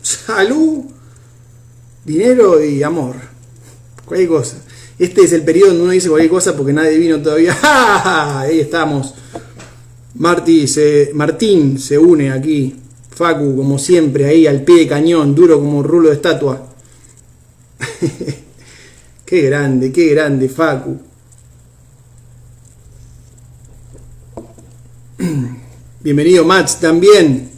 Salud, dinero y amor. Cualquier cosa. Este es el periodo donde uno dice cualquier cosa porque nadie vino todavía. ¡Ja! Ahí estamos. Martín se une aquí. Facu, como siempre, ahí al pie de cañón, duro como rulo de estatua. qué grande, Facu. Bienvenido, Mats, también.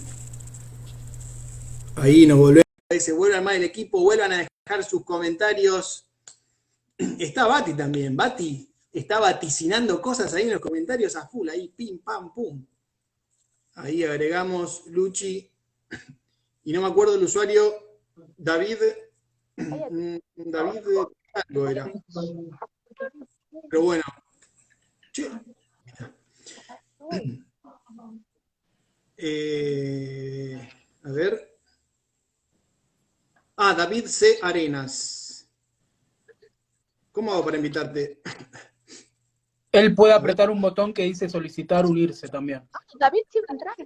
Ahí nos volvemos. Ahí se vuelvan más el equipo, vuelvan a dejar sus comentarios. Está Bati también. Bati está vaticinando cosas ahí en los comentarios a full. Ahí, pim, pam, pum. Ahí agregamos Luchi. Y no me acuerdo el usuario. David. David algo era. Pero bueno. Che. A ver. David C. Arenas. ¿Cómo hago para invitarte? Él puede A ver. apretar un botón que dice solicitar unirse también. David sí va a entrar.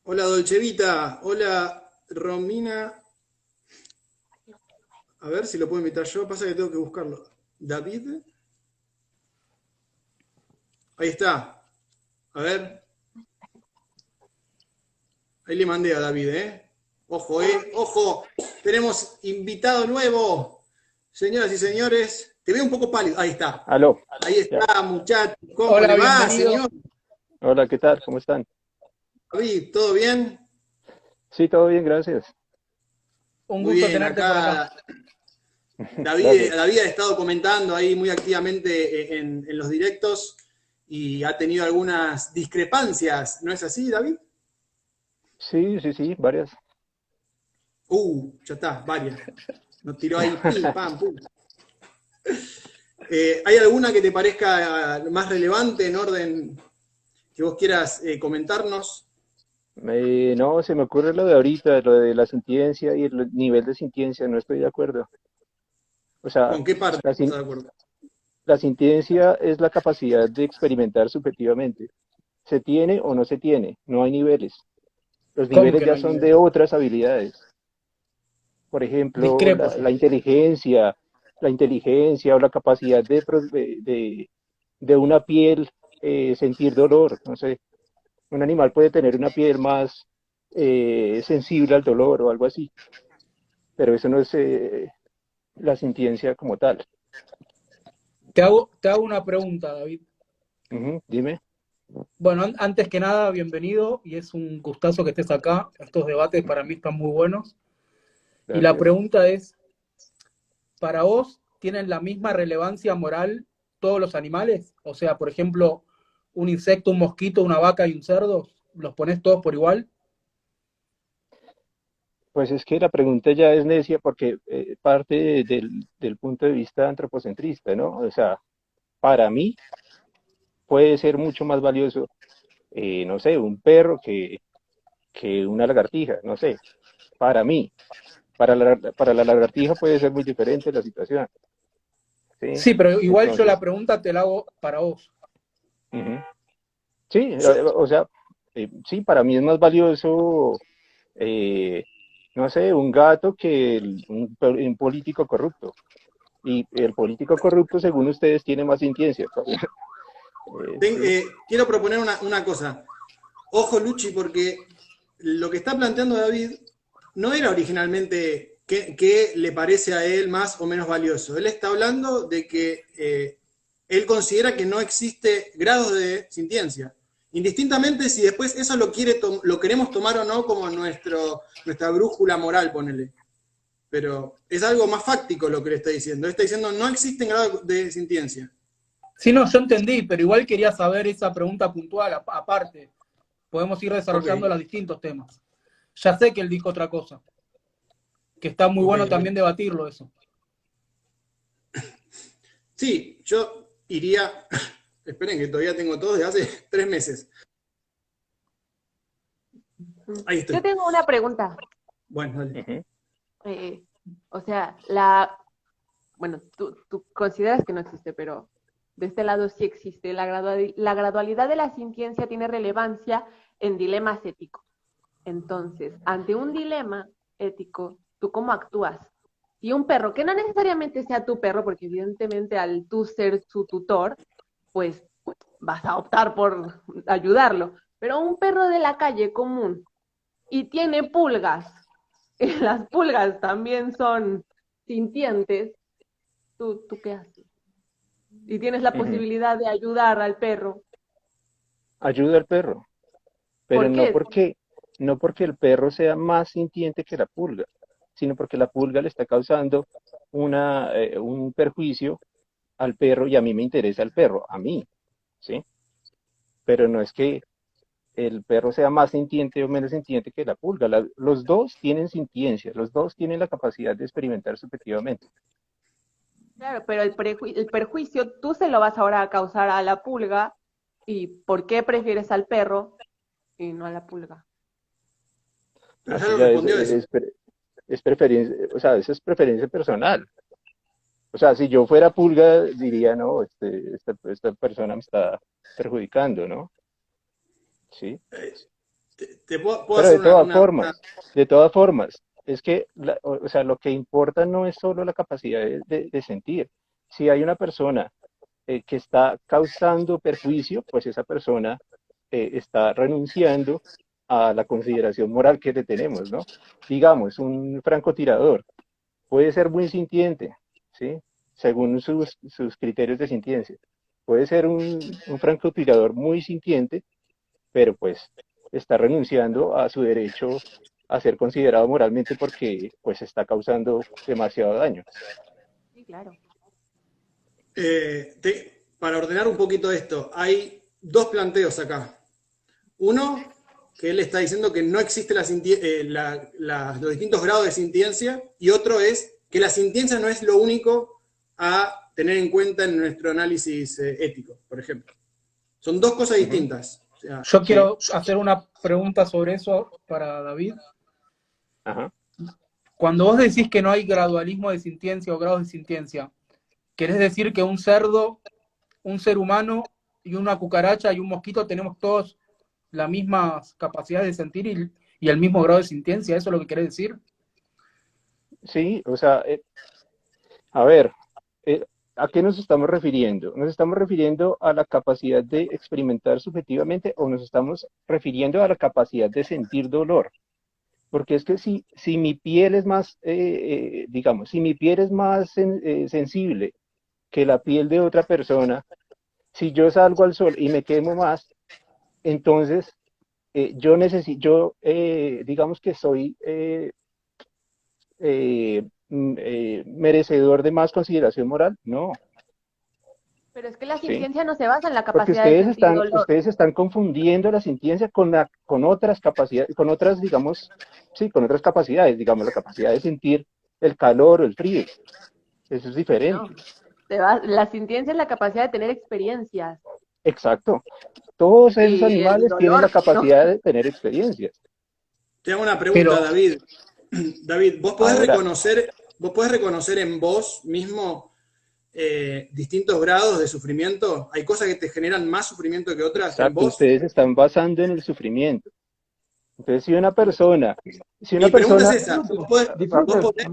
Hola Dolcevita. Hola Romina. A ver si lo puedo invitar yo. Pasa que tengo que buscarlo. David. Ahí está. A ver. Ahí le mandé a David, ¿eh? Ojo, ¿eh? Ojo. Tenemos invitado nuevo. Señoras y señores. Te veo un poco pálido. Ahí está. Aló, Ahí ya. está, muchachos. ¿Cómo Hola, le va, bienvenido. señor? Hola, ¿qué tal? ¿Cómo están? David, ¿todo bien? Sí, todo bien, gracias. Un Muy gusto bien. tenerte por acá. Acá David, Gracias. David ha estado comentando ahí muy activamente en los directos y ha tenido algunas discrepancias. ¿No es así, David? Sí, sí, sí, varias. Ya está, varias. Nos tiró ahí, pim, pam, pum. ¿Hay alguna que te parezca más relevante en orden que vos quieras comentarnos? No, se me ocurre lo de ahorita, lo de la sintiencia y el nivel de sintiencia, no estoy de acuerdo. O sea, ¿Con qué parte la, estás sin- de acuerdo? la sintiencia es la capacidad de experimentar subjetivamente. Se tiene o no se tiene, no hay niveles. Los ¿Cómo niveles que no ya hay son nivel? de otras habilidades. Por ejemplo, Discrepo, sí. la inteligencia o la capacidad de una piel sentir dolor. No sé, un animal puede tener una piel más sensible al dolor o algo así, pero eso no es la sintiencia como tal. Te hago una pregunta, David. Ujú, dime. Bueno, antes que nada, bienvenido y es un gustazo que estés acá. Estos debates para mí están muy buenos. Y la Gracias. pregunta es, ¿para vos tienen la misma relevancia moral todos los animales? O sea, por ejemplo, un insecto, un mosquito, una vaca y un cerdo, ¿los pones todos por igual? Pues es que la pregunta ya es necia porque parte del punto de vista antropocentrista, ¿no? O sea, para mí puede ser mucho más valioso, no sé, un perro que una lagartija, no sé, para mí. Para la lagartija puede ser muy diferente la situación, ¿sí? Sí, pero igual yo la Entonces, pregunta te la hago para vos. ujú. Sí, Yo, o sea, sí, para mí es más valioso, eh, no sé, un gato que un político corrupto. Y el político corrupto, según ustedes, tiene más intiencia. Sí, quiero proponer una cosa. Ojo, Luchi, porque lo que está planteando David no era originalmente qué le parece a él más o menos valioso. Él está hablando de que él considera que no existe grados de sintiencia. Indistintamente si después eso lo queremos tomar o no como nuestra brújula moral, ponele. Pero es algo más fáctico lo que le está diciendo. Él está diciendo no existen grados de sintiencia. Sí, no, yo entendí, pero igual quería saber esa pregunta puntual, aparte. Podemos ir Ok, desarrollando los distintos temas. Ya sé que él dijo otra cosa, que está muy ok, bueno ok. también debatirlo eso. Sí, yo iría. Esperen que todavía tengo todo de hace 3 meses. Ahí Yo estoy. tengo una pregunta. Bueno, dale. ujú. O sea, bueno, tú consideras que no existe, pero De este lado sí existe. La gradualidad de la sintiencia tiene relevancia en dilemas éticos. Entonces, ante un dilema ético, ¿tú cómo actúas? Si un perro, que no necesariamente sea tu perro, porque evidentemente al tú ser su tutor, pues vas a optar por ayudarlo, pero un perro de la calle común y tiene pulgas, y las pulgas también son sintientes, ¿tú qué haces? Y tienes la Ujú. posibilidad de ayudar al perro. Ayuda al perro, pero ¿Por qué? no porque el perro sea más sintiente que la pulga, sino porque la pulga le está causando un perjuicio al perro y a mí me interesa el perro, a mí, ¿sí? Pero no es que el perro sea más sintiente o menos sintiente que la pulga. Los dos tienen sintiencia, los dos tienen la capacidad de experimentar subjetivamente. Claro, pero el perjuicio tú se lo vas ahora a causar a la pulga. ¿Y por qué prefieres al perro y no a la pulga? Pero ya Así lo ya respondió eso. es preferencia, o sea, eso es preferencia personal. O sea, si yo fuera pulga, diría, no, esta persona me está perjudicando, ¿no? Sí. Te puedo Pero hacer una. de todas formas, es que, o sea, lo que importa no es solo la capacidad de sentir. Si hay una persona que está causando perjuicio, pues esa persona está renunciando a la consideración moral que le tenemos, ¿no? Digamos, un francotirador puede ser muy sintiente, ¿sí? Según sus criterios de sintiencia. Puede ser un francotirador muy sintiente, pero pues está renunciando a su derecho a ser considerado moralmente porque pues está causando demasiado daño. Sí, claro. Para ordenar un poquito esto, hay dos planteos acá. Uno, que él está diciendo que no existe los distintos grados de sintiencia, y otro es que la sintiencia no es lo único a tener en cuenta en nuestro análisis ético, por ejemplo. Son dos cosas Ujú. distintas. O sea, Yo Sí, quiero hacer una pregunta sobre eso para David. ajá. Cuando vos decís que no hay gradualismo de sintiencia o grados de sintiencia, ¿querés decir que un cerdo, un ser humano y una cucaracha y un mosquito tenemos todos las mismas capacidades de sentir y el mismo grado de sintiencia? ¿Eso es lo que querés decir? Sí, o sea, a ver, eh, ¿a qué nos estamos refiriendo? ¿Nos estamos refiriendo a la capacidad de experimentar subjetivamente o nos estamos refiriendo a la capacidad de sentir dolor? Porque es que si mi piel es más, digamos, si mi piel es más sensible que la piel de otra persona, si yo salgo al sol y me quemo más, entonces digamos que soy merecedor de más consideración moral. No, Pero es que la ¿sí? sintiencia no se basa en la Porque capacidad de sentir dolor. ustedes están confundiendo la sintiencia con otras capacidades, con otras, digamos, sí, con otras capacidades, digamos, la capacidad de sentir el calor o el frío. Eso es No. diferente. La sintiencia es la capacidad de tener experiencias. Exacto. Todos esos Y el animales tienen la dolor, no. capacidad de tener experiencias. te hago una pregunta, Pero, David. David, Ahora, vos podés reconocer en vos mismo distintos grados de sufrimiento? ¿Hay cosas que te generan más sufrimiento que otras en exacto, vos? ustedes se están basando en el sufrimiento. Entonces, si una Mi pregunta es persona, esa. disfrute.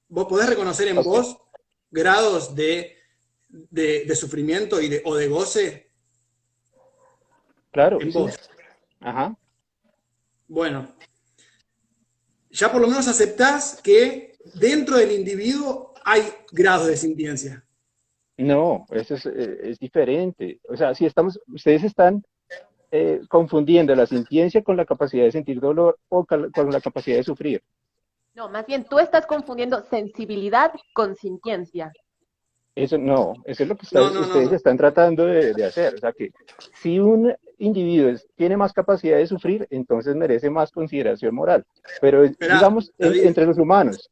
Vos podés reconocer en ok, vos grados de sufrimiento o de goce claro, en sí, vos? ajá, Bueno, ya por lo menos aceptás que dentro del individuo hay grados de sintiencia. no, eso es diferente. O sea, ustedes están confundiendo la sintiencia con la capacidad de sentir dolor o con la capacidad de sufrir. No, más bien tú estás confundiendo sensibilidad con sintiencia. Eso no, eso es lo que No, no, no, ustedes no. están tratando de hacer. O sea que si un individuo tiene más capacidad de sufrir, entonces merece más consideración moral. Pero Esperá, digamos, David, entre los son humanos,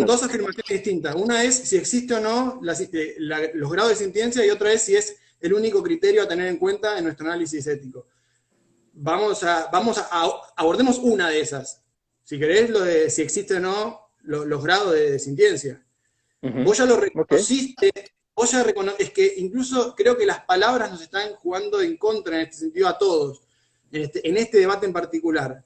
dos afirmaciones distintas. Una es si existe o no los grados de sintiencia y otra es si es el único criterio a tener en cuenta en nuestro análisis ético. Abordemos una de esas. Si querés, lo de si existe o no los grados de sintiencia. ujú, Vos ya lo ok, reconociste vos ya es que incluso creo que las palabras nos están jugando en contra en este sentido a todos, en este debate en particular.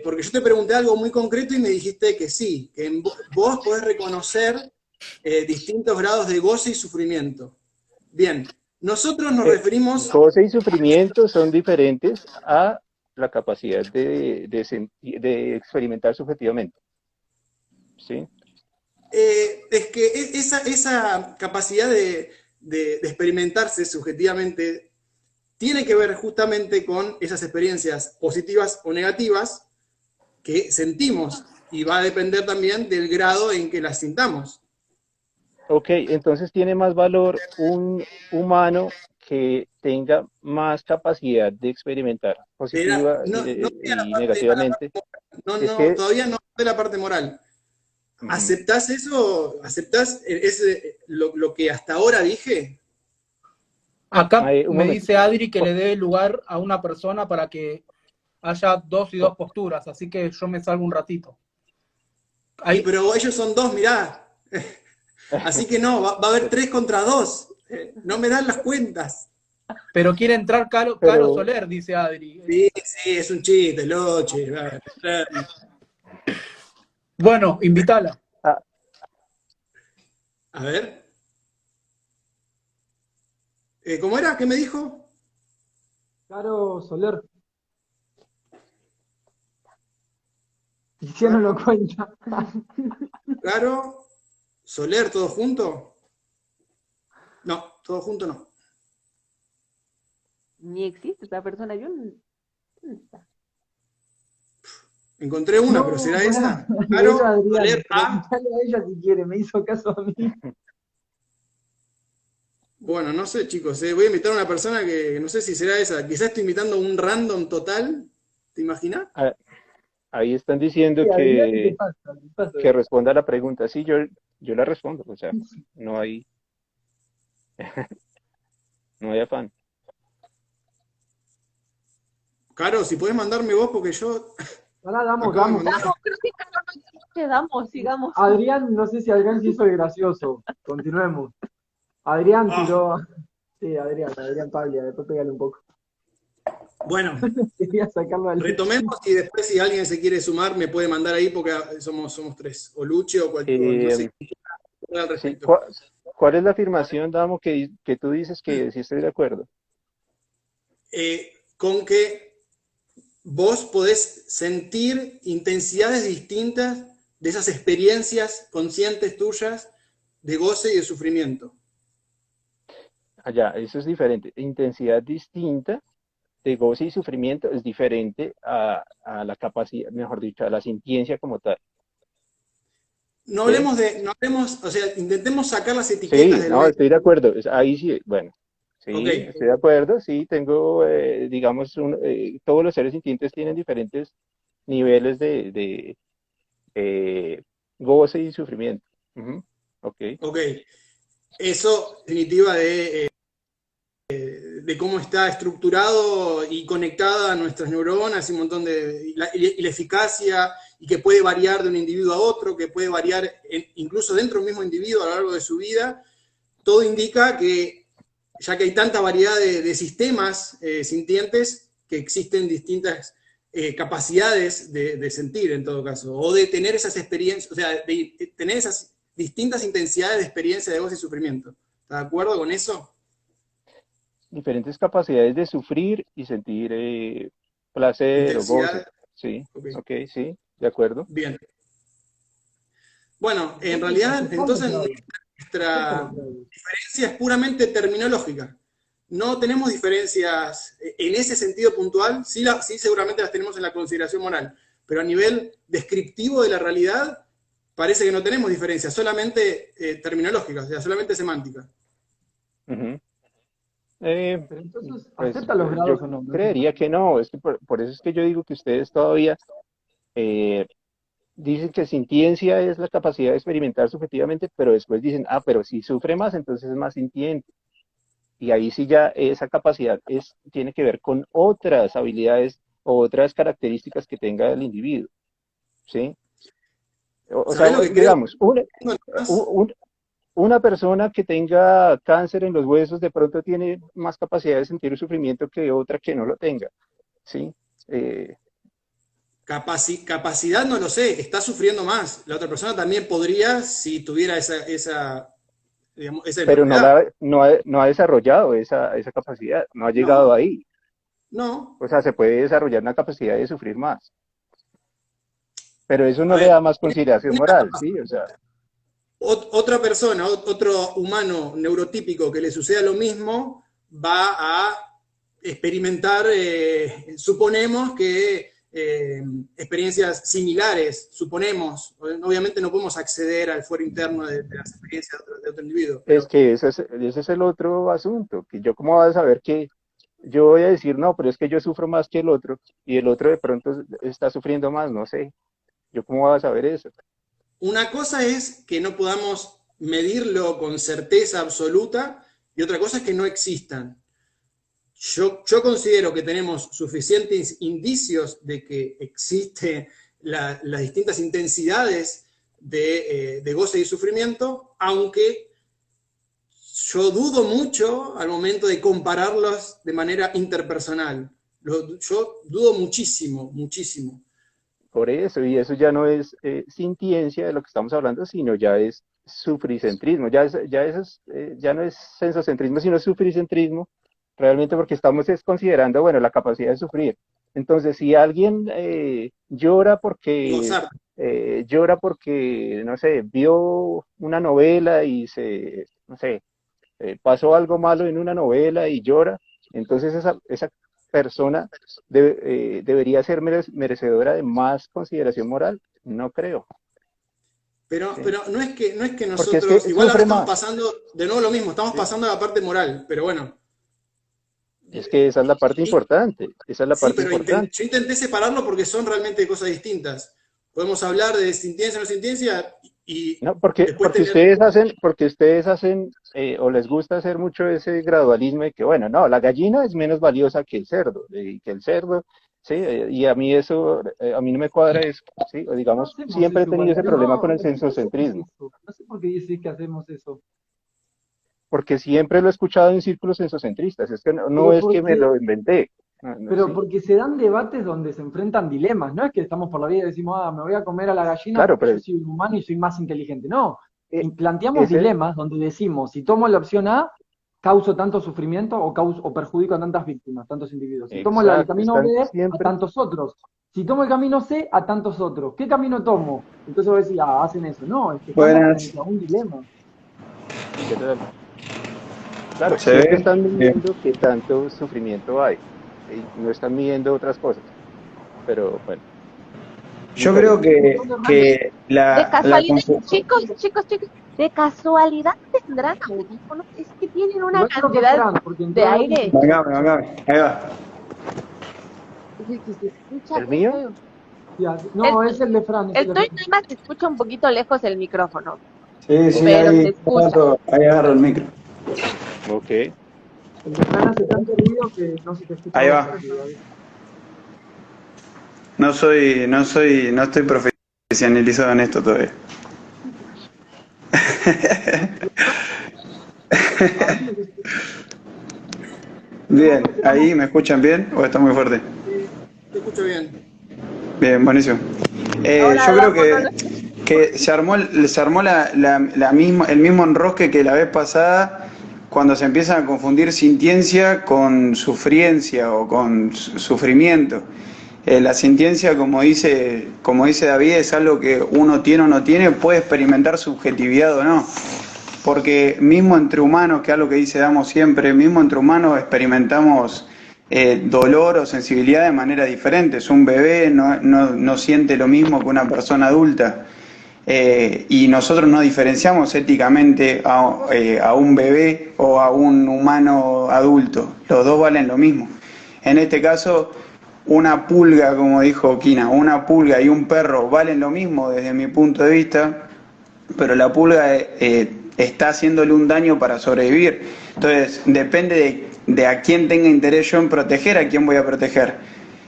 Porque yo te pregunté algo muy concreto y me dijiste que sí, que vos podés reconocer distintos grados de goce y sufrimiento. Bien, nosotros nos referimos... Goce y sufrimiento son diferentes a la capacidad de experimentar subjetivamente. ¿Sí? Es que esa capacidad de experimentarse subjetivamente tiene que ver justamente con esas experiencias positivas o negativas que sentimos, y va a depender también del grado en que las sintamos. Ok, entonces tiene más valor un humano que tenga más capacidad de experimentar positiva No, y negativamente. Es no, que todavía no de la parte moral. ¿Aceptás eso? ¿Aceptás lo que hasta ahora dije? Acá un me momento. dice Adri que le dé lugar a una persona para que haya 2 y 2 posturas, así que yo me salgo un ratito. Y pero ellos son 2, mirá. Así que no, va a haber 3 contra 2. No me dan las cuentas. Pero quiere entrar Caro Pero Soler, dice Adri. Sí, es un chiste, Loche. Bueno, invítala. A ver. ¿Cómo era? ¿Qué me dijo? Caro Soler. Y si no lo cuenta. Caro, Soler, ¿todo junto? No, todo junto no. Ni existe esa persona. Yo no... Encontré una, No, pero ¿será pará. esa? Era Caro, Adrián. Soler, Preguntale a ella si quiere, me hizo caso a mí. Bueno, no sé, chicos, voy a invitar a una persona que no sé si será esa. Quizás estoy invitando a un random total. ¿Te imaginas? ahí están diciendo Sí, Adrián, ¿qué pasa? que responda a la pregunta. Sí, yo la respondo, o sea, no hay, no hay afán. Caro, si podés mandarme vos, porque yo... Pará, damos. Creo que quedamos, sigamos. Adrián, no sé si Adrián se hizo el gracioso. Continuemos. Adrián tiró. Sí, Adrián Paglia, después pégale un poco. Bueno, Quería sacarlo al. retomemos y después si alguien se quiere sumar me puede mandar ahí porque somos 3. O Luche o cualquier... no sé al Sí, respecto. ¿cuál es la afirmación, Damo, que tú dices que sí estoy de acuerdo? Con que vos podés sentir intensidades distintas de esas experiencias conscientes tuyas de goce y de sufrimiento. Allá, eso es diferente. Intensidad distinta de goce y sufrimiento es diferente a la capacidad, mejor dicho, a la sintiencia como tal. No ¿Sí? hablemos, o sea, intentemos sacar las Sí, etiquetas del no, medio. estoy de acuerdo. Ahí sí, bueno, sí, Okay. estoy de acuerdo. Sí, tengo, digamos, todos los seres sintientes tienen diferentes niveles de goce y sufrimiento. Ok. Ok. Eso, en definitiva, de cómo está estructurado y conectada nuestras neuronas y un montón y la eficacia, y que puede variar de un individuo a otro, que puede variar incluso dentro del mismo individuo a lo largo de su vida, todo indica que, ya que hay tanta variedad de sistemas sintientes, que existen distintas capacidades de sentir en todo caso, o de tener esas experiencias, o sea, de tener esas distintas intensidades de experiencia de goce y sufrimiento. ¿Estás de acuerdo con eso? Diferentes capacidades de sufrir y sentir placer o goce. Intensidad. Sí, Okay. ok, sí, de acuerdo. Bien. Bueno, en realidad, entonces nuestra diferencia es puramente terminológica. No tenemos diferencias en ese sentido puntual, sí seguramente las tenemos en la consideración moral, pero a nivel descriptivo de la realidad parece que no tenemos diferencias, solamente terminológicas, o sea, solamente semánticas. Pero entonces, Pues ¿acepta los grados yo o no? creería que no, es que por eso es que yo digo que ustedes todavía dicen que sintiencia es la capacidad de experimentar subjetivamente, pero después dicen, pero si sufre más, entonces es más sintiente. Y ahí sí ya esa capacidad tiene que ver con otras habilidades o otras características que tenga el individuo. ¿Sí? O sea, ¿Sabés lo que creo? digamos, una persona que tenga cáncer en los huesos de pronto tiene más capacidad de sentir el sufrimiento que otra que no lo tenga, ¿sí? Capacidad no lo sé, está sufriendo más. La otra persona también podría si tuviera esa Pero enfermedad. no ha desarrollado esa capacidad, no ha llegado No, ahí. no. O sea, se puede desarrollar una capacidad de sufrir más, pero eso A no le ver, da más consideración moral, ¿sí? O sea, otra persona, otro humano neurotípico que le suceda lo mismo, va a experimentar, suponemos que experiencias similares, suponemos, obviamente no podemos acceder al fuero interno de las experiencias de otro individuo, es pero que ese es el otro asunto, que yo cómo voy a saber que yo voy a decir, no, pero es que yo sufro más que el otro, y el otro de pronto está sufriendo más, no sé, yo cómo voy a saber eso. una cosa es que no podamos medirlo con certeza absoluta y otra cosa es que no existan. Yo considero que tenemos suficientes indicios de que existen las distintas intensidades de goce y sufrimiento, aunque yo dudo mucho al momento de compararlos de manera interpersonal. Yo dudo muchísimo, muchísimo. Por eso, y eso ya no es sintiencia de lo que estamos hablando, sino ya es sufricentrismo, ya no es sensocentrismo, sino sufricentrismo, realmente porque estamos considerando, bueno, la capacidad de sufrir. Entonces, si alguien Gozar. llora porque, no sé, vio una novela y no sé, pasó algo malo en una novela y llora, entonces esa persona debería ser merecedora de más consideración moral. No creo. ¿Sí? Pero no es que Porque es que nosotros, igual ahora sufre estamos más. pasando de nuevo lo mismo, estamos ¿Sí? pasando a la parte moral, pero bueno. Es que esa es la parte importante. Esa es la Sí, parte pero importante. yo intenté separarlo porque son realmente cosas distintas. Podemos hablar de sintiencia o no sintiencia y No, después tener... porque ustedes hacen o les gusta hacer mucho ese gradualismo de que, bueno, no, la gallina es menos valiosa que el cerdo, y que el cerdo, sí, y a mí eso, a mí no me cuadra eso, sí, o No digamos, hacemos siempre he eso tenido igual. ese problema con No, el no hacemos sensocentrismo, eso. No sé por qué decís que hacemos eso. porque siempre lo he escuchado en círculos sensocentristas, es que no Pero es que me porque, lo inventé, no, pero sí, porque se dan debates donde se enfrentan dilemas. No es que estamos por la vida y decimos, ah, me voy a comer a la gallina claro, porque yo pero soy un humano y soy más inteligente. No. eh, Y planteamos ese, dilemas donde decimos, si tomo la opción A, causo tanto sufrimiento o perjudico a tantas víctimas, tantos individuos. Si tomo el exacto, camino están B, a siempre, tantos otros. Si tomo el camino C, a tantos otros. ¿Qué camino tomo? Entonces vos decís, ah, hacen eso. No, es que estamos Buenas, frente a un dilema. literal. Claro, ¿se siempre ve? están Bien. midiendo qué tanto sufrimiento hay, y no están midiendo otras cosas, pero bueno, Yo nunca creo digo. que De la casualidad, chicos, ¿de casualidad tendrán audífonos? Es que tienen una Igual creo que es cantidad Fran, porque de entró alguien y aire se Vengame, escucha. ahí va. que se escucha ¿El muy mío? feo. No, es el de Fran, es el El de tuyo Fran. además se escucha un poquito lejos el micrófono, Sí, sí, pero se ahí, escucha. ahí agarro el micro. Ok, El de Fran hace tanto ruido que no se te escucha a Ahí vos, va. David. No estoy profesionalizado en esto todavía. A mí me escucha. Bien, ahí me escuchan bien o está muy fuerte. Te escucho bien. Bien, buenísimo. Ahora Yo creo hablamos, ¿no? que se armó el mismo enrosque que la vez pasada cuando se empiezan a confundir sintiencia con sufriencia o con sufrimiento. La sintiencia, como dice David, es algo que uno tiene o no tiene, puede experimentar subjetividad o no. Porque mismo entre humanos, que es algo que dice Damo siempre, mismo entre humanos experimentamos dolor o sensibilidad de manera diferente. Un bebé no siente lo mismo que una persona adulta. Y nosotros no diferenciamos éticamente a un bebé o a un humano adulto. Los dos valen lo mismo. En este caso, una pulga, como dijo Kina, una pulga y un perro valen lo mismo desde mi punto de vista, pero la pulga está haciéndole un daño para sobrevivir. Entonces, depende de a quién tenga interés yo en proteger, a quién voy a proteger.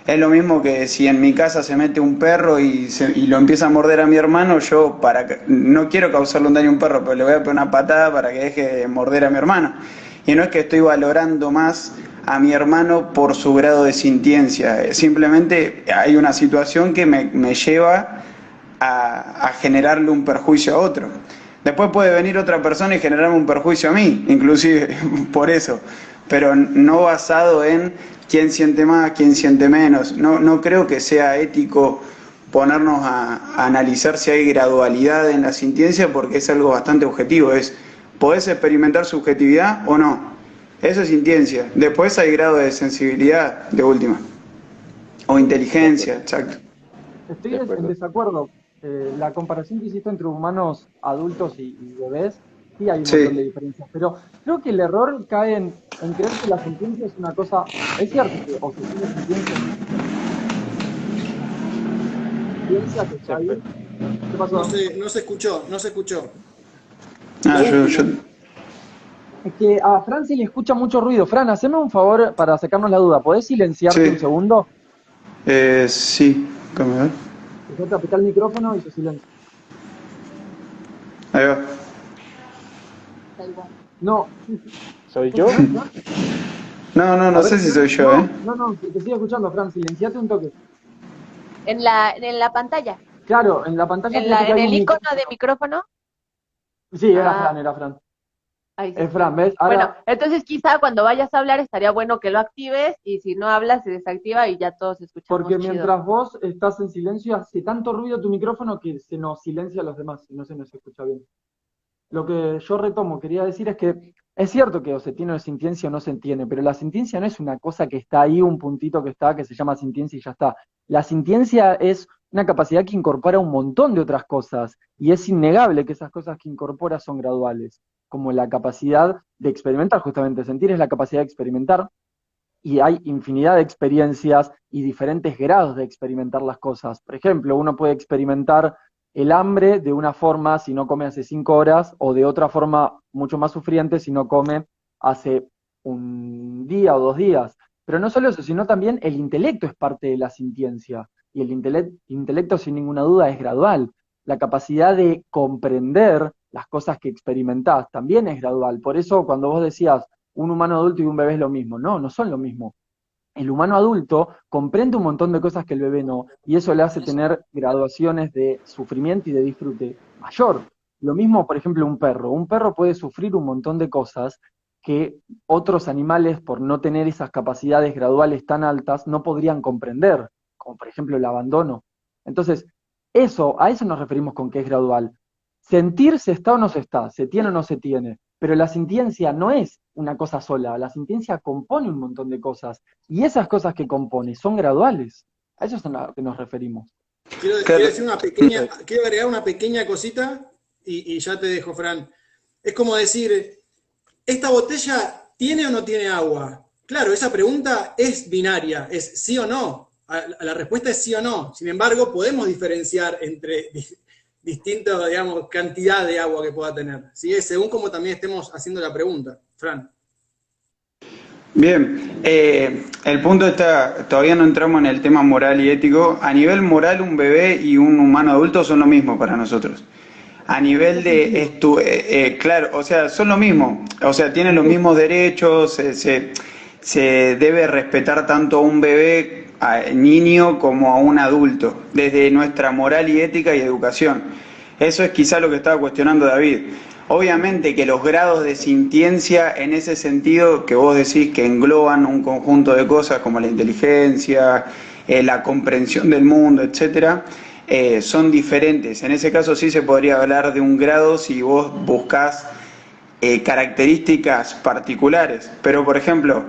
Es lo mismo que si en mi casa se mete un perro y lo empieza a morder a mi hermano, yo no quiero causarle un daño a un perro, pero le voy a poner una patada para que deje de morder a mi hermano. Y no es que estoy valorando más a mi hermano por su grado de sintiencia, simplemente hay una situación que me lleva a generarle un perjuicio a otro. Después puede venir otra persona y generarme un perjuicio a mí, inclusive por eso, pero no basado en quién siente más, quién siente menos. No creo que sea ético ponernos a analizar si hay gradualidad en la sintiencia, porque es algo bastante objetivo. ¿Podés experimentar subjetividad o no? Eso es sintiencia. Después hay grado de sensibilidad, de última. O inteligencia, exacto. Estoy en desacuerdo. La comparación que hiciste entre humanos adultos y bebés, sí hay un montón de diferencias, pero creo que el error cae en creer que la sintiencia es una cosa. Es cierto que o se tiene sintiencia que está ahí. ¿Qué pasó? No se escuchó. Es que a Fran se le escucha mucho ruido. Fran, haceme un favor para sacarnos la duda. ¿Podés silenciarte un segundo? Sí, ¿cómo ves? Te apretar el micrófono y se silencia. Ahí va. No. ¿Soy yo? No sé si soy yo, No, te sigo escuchando, Fran. Silenciate un toque. En la pantalla. Claro, en la pantalla. En el icono de micrófono. Sí, era Fran. Ahí sí. Es Fran, ¿ves? Ahora... Bueno, entonces quizá cuando vayas a hablar estaría bueno que lo actives y si no hablas se desactiva y ya todos escuchamos. Porque mientras vos estás en silencio hace tanto ruido tu micrófono que se nos silencia a los demás y no se nos escucha bien. Lo que yo quería decir es que es cierto que o se tiene sintiencia o no se tiene, pero la sintiencia no es una cosa que está ahí, un puntito que se llama sintiencia y ya está. La sintiencia es una capacidad que incorpora un montón de otras cosas y es innegable que esas cosas que incorpora son graduales, como la capacidad de experimentar, justamente sentir es la capacidad de experimentar, y hay infinidad de experiencias y diferentes grados de experimentar las cosas. Por ejemplo, uno puede experimentar el hambre de una forma si no come hace 5 horas, o de otra forma mucho más sufriente si no come hace un día o 2 días. Pero no solo eso, sino también el intelecto es parte de la sintiencia, y el intelecto sin ninguna duda es gradual. La capacidad de comprender las cosas que experimentás también es gradual. Por eso cuando vos decías un humano adulto y un bebé es lo mismo, no son lo mismo. El humano adulto comprende un montón de cosas que el bebé no, y eso le hace tener graduaciones de sufrimiento y de disfrute mayor. Lo mismo, por ejemplo, un perro. Un perro puede sufrir un montón de cosas que otros animales, por no tener esas capacidades graduales tan altas, no podrían comprender, como por ejemplo el abandono. Entonces, a eso nos referimos con que es gradual. Sentir se está o no se está, se tiene o no se tiene, pero la sintiencia no es una cosa sola, la sintiencia compone un montón de cosas, y esas cosas que compone son graduales. A eso es a lo que nos referimos. Quiero agregar una pequeña cosita y ya te dejo, Fran. Es como decir, ¿esta botella tiene o no tiene agua? Claro, esa pregunta es binaria, es sí o no. La respuesta es sí o no. Sin embargo, podemos diferenciar entre distintas, digamos, cantidad de agua que pueda tener. ¿Sí? Según como también estemos haciendo la pregunta. Fran. Bien, el punto está, todavía no entramos en el tema moral y ético. A nivel moral, un bebé y un humano adulto son lo mismo para nosotros. A nivel de, claro, o sea, son lo mismo. O sea, tienen los mismos derechos, se debe respetar tanto a un bebé, a niño, como a un adulto, desde nuestra moral y ética y educación. Eso es quizá lo que estaba cuestionando David. Obviamente que los grados de sintiencia en ese sentido que vos decís que engloban un conjunto de cosas como la inteligencia, la comprensión del mundo, etcétera, son diferentes. En ese caso sí se podría hablar de un grado si vos buscás características particulares. Pero, por ejemplo,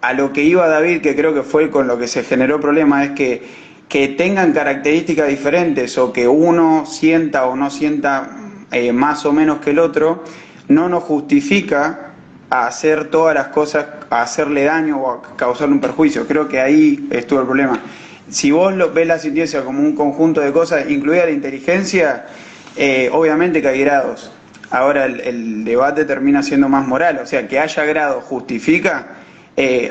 a lo que iba David, que creo que fue con lo que se generó problema, es que tengan características diferentes o que uno sienta o no sienta más o menos que el otro, no nos justifica a hacer todas las cosas, a hacerle daño o a causarle un perjuicio. Creo que ahí estuvo el problema. Si vos ves la sintiencia como un conjunto de cosas, incluida la inteligencia, obviamente que hay grados. Ahora el debate termina siendo más moral, o sea, que haya grados justifica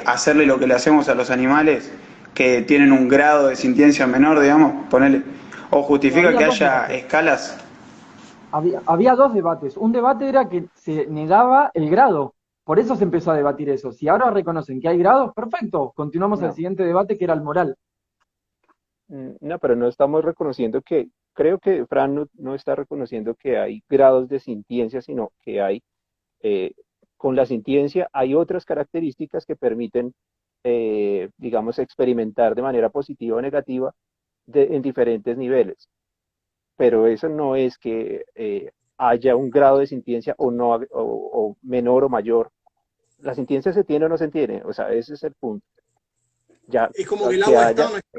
hacerle lo que le hacemos a los animales que tienen un grado de sintiencia menor, digamos, ponele, o justifica Había que dos haya debates. escalas. Había dos debates. Un debate era que se negaba el grado. Por eso se empezó a debatir eso. Si ahora reconocen que hay grados, perfecto. Continuamos al No, siguiente debate, que era el moral. no, pero no estamos reconociendo que, creo que Fran no está reconociendo que hay grados de sintiencia, sino que hay, eh, con la sintiencia hay otras características que permiten, digamos, experimentar de manera positiva o negativa en diferentes niveles. Pero eso no es que haya un grado de sintiencia o no, o menor o mayor. La sintiencia se tiene o no se tiene, o sea, ese es el punto. Ya Es como que el que agua está haya, o no está.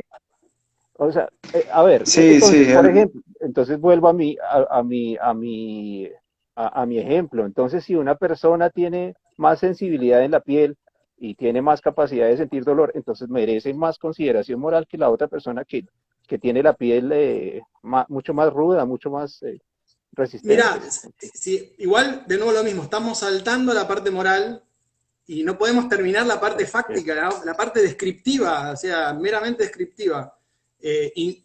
o sea, a ver, Sí, sí, entonces, por ejemplo, entonces vuelvo a mi ejemplo. Entonces, si una persona tiene más sensibilidad en la piel y tiene más capacidad de sentir dolor, entonces merece más consideración moral que la otra persona que tiene la piel mucho más ruda, mucho más Mirá, resistente. igual, de nuevo lo mismo, estamos saltando la parte moral y no podemos terminar la parte Ok. fáctica, la parte descriptiva, o sea, meramente descriptiva. Y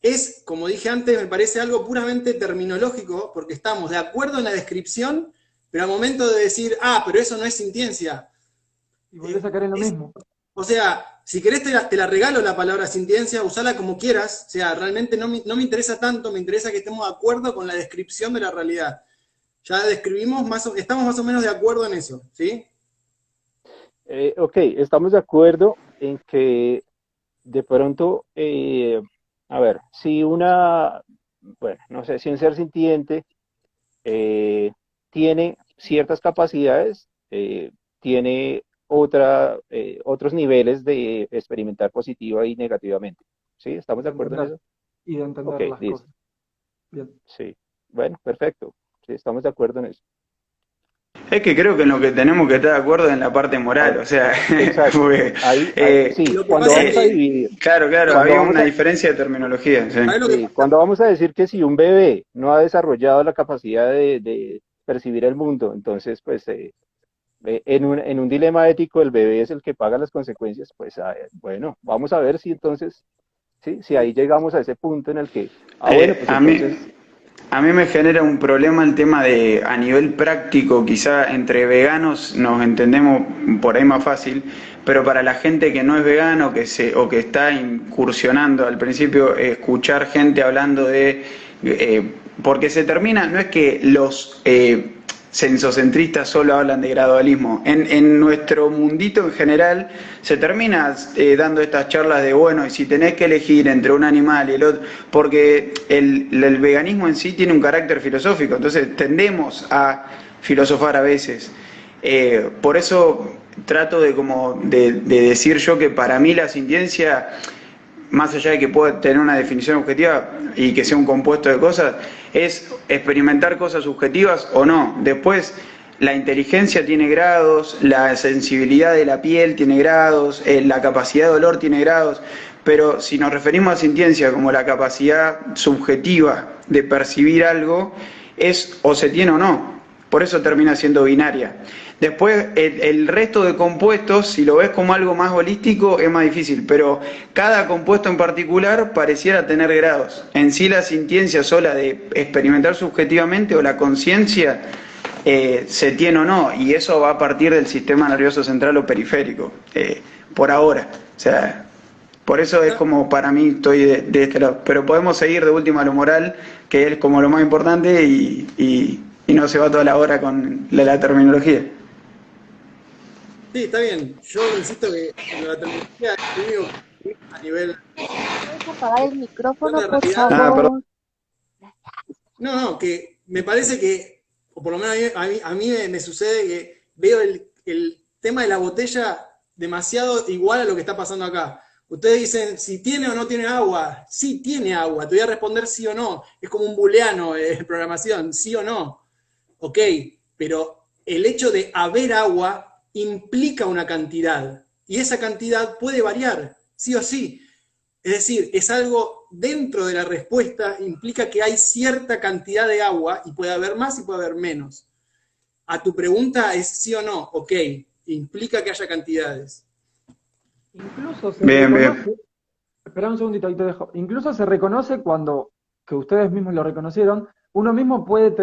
es, como dije antes, me parece algo puramente terminológico, porque estamos de acuerdo en la descripción, pero al momento de decir, pero eso no es sintiencia. Y volvés a caer en lo mismo. O sea, si querés te la regalo la palabra sintiencia, usala como quieras. O sea, realmente no me interesa tanto, me interesa que estemos de acuerdo con la descripción de la realidad. Ya describimos, estamos más o menos de acuerdo en eso, ¿sí? Ok, estamos de acuerdo en que de pronto, a ver, si bueno, no sé, si un ser sintiente eh, tiene ciertas capacidades, tiene otros niveles de experimentar positiva y negativamente. ¿Sí? ¿Estamos de De acuerdo en entender. eso? Y de Ok, entender las listo. cosas. Bien. Sí. Bueno, perfecto. Sí, estamos de acuerdo en eso. es que creo que en lo que tenemos que estar de acuerdo es en la parte moral, Ahora, o sea, exacto. porque, Sí, Lo que cuando pasa es vamos a que, dividir, claro, claro, lo- cuando había vamos una a, diferencia de terminología, sí. ¿sabés lo que sí, pasa? cuando vamos a decir que si un bebé no ha desarrollado la capacidad de percibir el mundo, entonces, pues, en un dilema ético, el bebé es el que paga las consecuencias, pues, bueno, vamos a ver si entonces, sí, si ahí llegamos a ese punto en el que, bueno, pues A mí, entonces, a mí me genera un problema el tema de, a nivel práctico, quizá entre veganos nos entendemos por ahí más fácil, pero para la gente que no es vegano o que está incursionando al principio, escuchar gente hablando porque se termina, no es que los sensocentristas solo hablan de gradualismo. En nuestro mundito en general se termina dando estas charlas de, bueno, y si tenés que elegir entre un animal y el otro, porque el veganismo en sí tiene un carácter filosófico, entonces tendemos a filosofar a veces. Por eso trato de decir yo que para mí la sintiencia, más allá de que pueda tener una definición objetiva y que sea un compuesto de cosas, es experimentar cosas subjetivas o no. Después, la inteligencia tiene grados, la sensibilidad de la piel tiene grados, la capacidad de dolor tiene grados, pero si nos referimos a sintiencia como la capacidad subjetiva de percibir algo, es o se tiene o no. Por eso termina siendo binaria. Después, el resto de compuestos, si lo ves como algo más holístico, es más difícil, pero cada compuesto en particular pareciera tener grados. En sí, la sintiencia sola de experimentar subjetivamente o la conciencia se tiene o no, y eso va a partir del sistema nervioso central o periférico, por ahora. O sea, por eso es como para mí estoy de este lado. Pero podemos seguir de última a lo moral, que es como lo más importante, y no se va toda la hora con la terminología. Sí, está bien. Yo insisto que la terminología es lo único que a nivel ¿Puedes apagar el de micrófono, la por realidad. Perdón. favor? No, que me parece que, o por lo menos a mí me sucede que veo el tema de la botella demasiado igual a lo que está pasando acá. Ustedes dicen si tiene o no tiene agua. Sí tiene agua, te voy a responder sí o no. Es como un booleano de programación, sí o no. Ok, pero el hecho de haber agua implica una cantidad, y esa cantidad puede variar, sí o sí. Es decir, es algo dentro de la respuesta, implica que hay cierta cantidad de agua, y puede haber más y puede haber menos. A tu pregunta es sí o no, ok, implica que haya cantidades. Incluso se Bien, reconoce, bien. espera un segundito, ahí te dejo. Incluso se reconoce cuando, que ustedes mismos lo reconocieron, uno mismo puede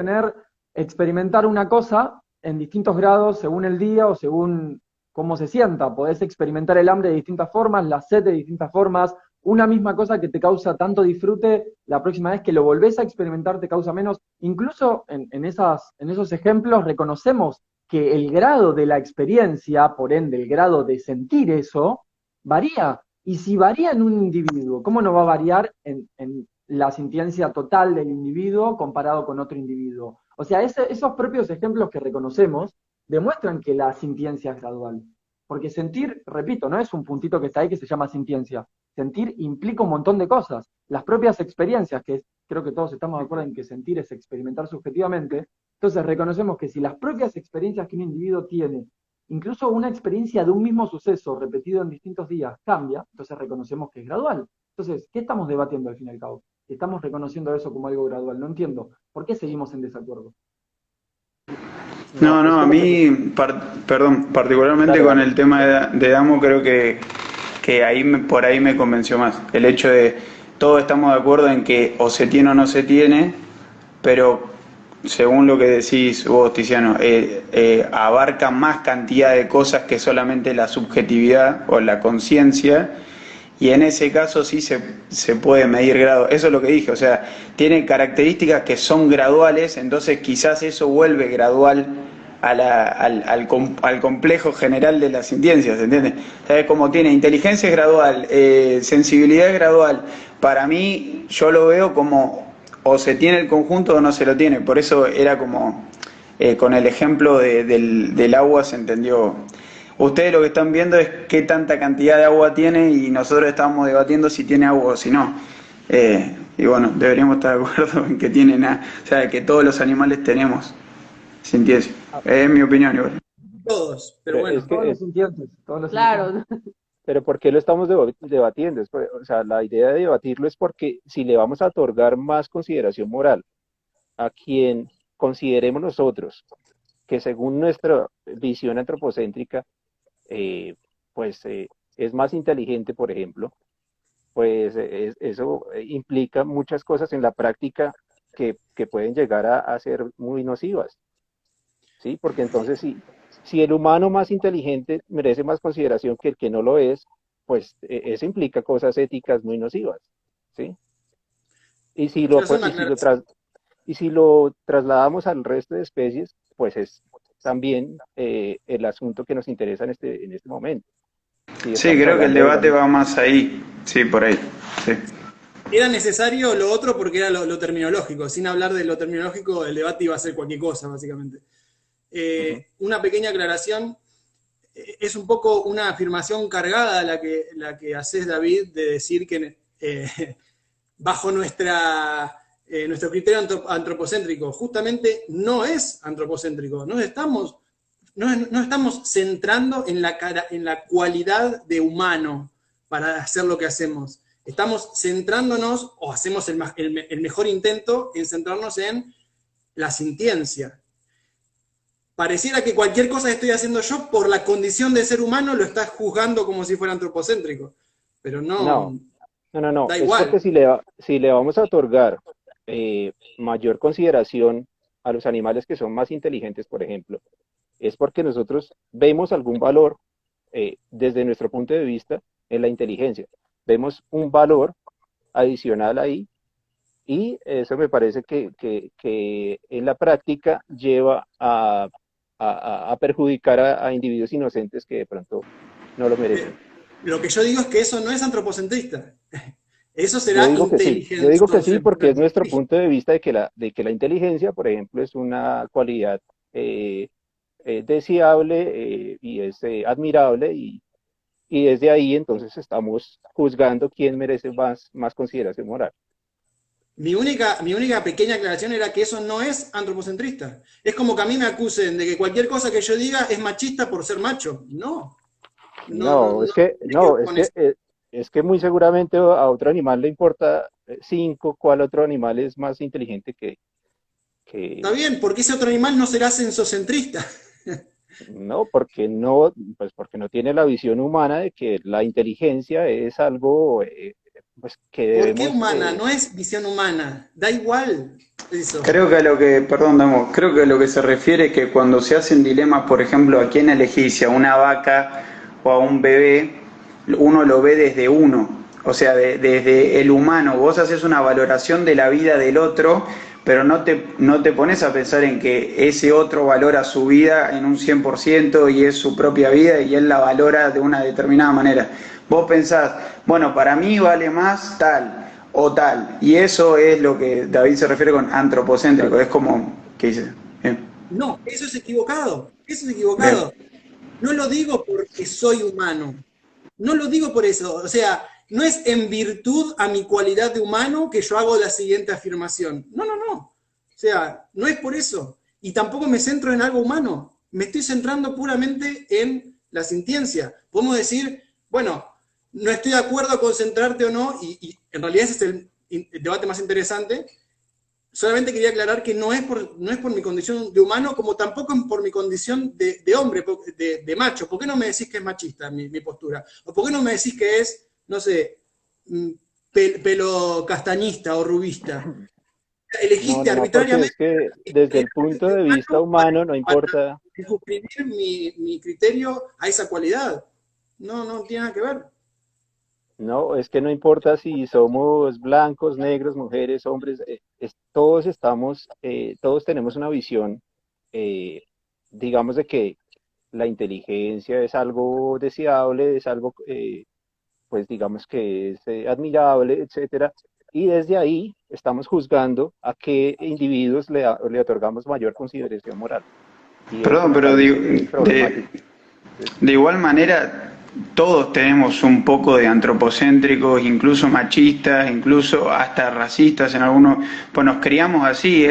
experimentar una cosa en distintos grados según el día o según cómo se sienta. Podés experimentar el hambre de distintas formas, la sed de distintas formas. Una misma cosa que te causa tanto disfrute, la próxima vez que lo volvés a experimentar te causa menos. Incluso en esos ejemplos reconocemos que el grado de la experiencia, por ende el grado de sentir eso, varía. Y si varía en un individuo, ¿cómo no va a variar en la sintiencia total del individuo comparado con otro individuo? O sea, esos propios ejemplos que reconocemos demuestran que la sintiencia es gradual. Porque sentir, repito, no es un puntito que está ahí que se llama sintiencia. Sentir implica un montón de cosas. Las propias experiencias, que creo que todos estamos de acuerdo en que sentir es experimentar subjetivamente, entonces reconocemos que si las propias experiencias que un individuo tiene, incluso una experiencia de un mismo suceso repetido en distintos días cambia, entonces reconocemos que es gradual. Entonces, ¿qué estamos debatiendo al fin y al cabo? Estamos reconociendo eso como algo gradual. No entiendo. ¿Por qué seguimos en desacuerdo? No, No, es no, a que lo que... mí, perdón, particularmente Dale, con dale. el tema de Damo, creo que ahí por ahí me convenció más. El hecho de todos estamos de acuerdo en que o se tiene o no se tiene, pero según lo que decís vos, Tiziano, abarca más cantidad de cosas que solamente la subjetividad o la conciencia, y en ese caso sí se puede medir grado. Eso es lo que dije, o sea, tiene características que son graduales, entonces quizás eso vuelve gradual al complejo general de las ciencias, ¿entiendes? ¿Sabes? Como tiene inteligencia es gradual, sensibilidad es gradual. Para mí, yo lo veo como o se tiene el conjunto o no se lo tiene. Por eso era como, con el ejemplo del agua se entendió. Ustedes lo que están viendo es qué tanta cantidad de agua tiene y nosotros estamos debatiendo si tiene agua o si no. Y bueno, deberíamos estar de acuerdo en que tiene nada, o sea, que todos los animales tenemos sintiencia. Es mi opinión igual. Todos, pero Pero bueno. es que Todos los sintientes, todos los sintientes. Claro, pero ¿por qué lo estamos debatiendo? O sea, la idea de debatirlo es porque si le vamos a otorgar más consideración moral a quien consideremos nosotros que según nuestra visión antropocéntrica, eh, pues es más inteligente, por ejemplo, pues eso implica muchas cosas en la práctica que pueden llegar a ser muy nocivas, ¿sí? Porque entonces si el humano más inteligente merece más consideración que el que no lo es, pues eso implica cosas éticas muy nocivas, ¿sí? Y si Quiero lo, hacer pues, una aclaración. y si lo trasladamos al resto de especies, pues es también el asunto que nos interesa en este momento. Si Sí, estamos creo que el hablando de la debate misma. va más ahí. Sí, por ahí. Sí. Era necesario lo otro porque era lo terminológico. Sin hablar de lo terminológico, el debate iba a ser cualquier cosa, básicamente. Ujú. Una pequeña aclaración. Es un poco una afirmación cargada la que haces, David, de decir que bajo nuestro criterio antropocéntrico, justamente no es antropocéntrico. No estamos centrando en la cualidad de humano para hacer lo que hacemos. Estamos centrándonos, o hacemos el mejor intento, en centrarnos en la sintiencia. Pareciera que cualquier cosa que estoy haciendo yo, por la condición de ser humano, lo estás juzgando como si fuera antropocéntrico. Pero No, no, no. da Es porque igual. si le vamos a otorgar mayor consideración a los animales que son más inteligentes, por ejemplo, es porque nosotros vemos algún valor desde nuestro punto de vista en la inteligencia. Vemos un valor adicional ahí y eso me parece que en la práctica lleva a perjudicar a individuos inocentes que de pronto no lo merecen. Lo que yo digo es que eso no es antropocentrista. Eso será Yo digo que sí porque es nuestro inteligencia. punto de vista de que la inteligencia, por ejemplo, es una cualidad eh, deseable y es admirable y desde ahí entonces estamos juzgando quién merece más consideración moral. Mi única pequeña aclaración era que eso no es antropocentrista. Es como que a mí me acusen de que cualquier cosa que yo diga es machista por ser macho. No, No, no me quedo con eso. es que muy seguramente a otro animal le importa cinco cuál otro animal es más inteligente Está que... bien, porque ese otro animal no será sensocentrista. No, pues porque no tiene la visión humana de que la inteligencia es algo pues que ¿Por qué debemos humana? No es visión humana. Da igual eso. Creo que a lo que, perdón, Damo, creo que a lo que se refiere es que cuando se hacen dilemas, por ejemplo, a quién elegís, si a una vaca o a un bebé, uno lo ve desde uno, o sea, desde el humano. Vos haces una valoración de la vida del otro, pero no te pones a pensar en que ese otro valora su vida en un 100% y es su propia vida y él la valora de una determinada manera. Vos pensás, bueno, para mí vale más tal o tal. Y eso es lo que David se refiere con antropocéntrico. Es como, ¿qué dice? Bien. No, eso es equivocado. Eso es Bien. equivocado. No lo digo porque soy humano. No lo digo por eso. O sea, no es en virtud a mi cualidad de humano que yo hago la siguiente afirmación. No, no, no. O sea, no es por eso. Y tampoco me centro en algo humano. Me estoy centrando puramente en la sintiencia. Podemos decir, bueno, no estoy de acuerdo con centrarte o no, y en realidad ese es el debate más interesante. Solamente quería aclarar que no es por mi condición de humano, como tampoco por mi condición de hombre, de macho. ¿Por qué no me decís que es machista mi postura? ¿O por qué no me decís que es, no sé, pelo castañista o rubista? no, Elegiste no, no, porque es arbitrariamente que desde el punto de vista humano no para importa. suscribir mi criterio a esa cualidad. No, no tiene nada que ver. No, es que no importa si somos blancos, negros, mujeres, hombres, todos tenemos una visión, eh, digamos, de que la inteligencia es algo deseable, es algo, pues digamos que es admirable, etcétera, y desde ahí estamos juzgando a qué individuos le otorgamos mayor consideración moral. Y eso Perdón, me pero parece problemático. de igual manera, todos tenemos un poco de antropocéntricos, incluso machistas, incluso hasta racistas en algunos, pues nos criamos así,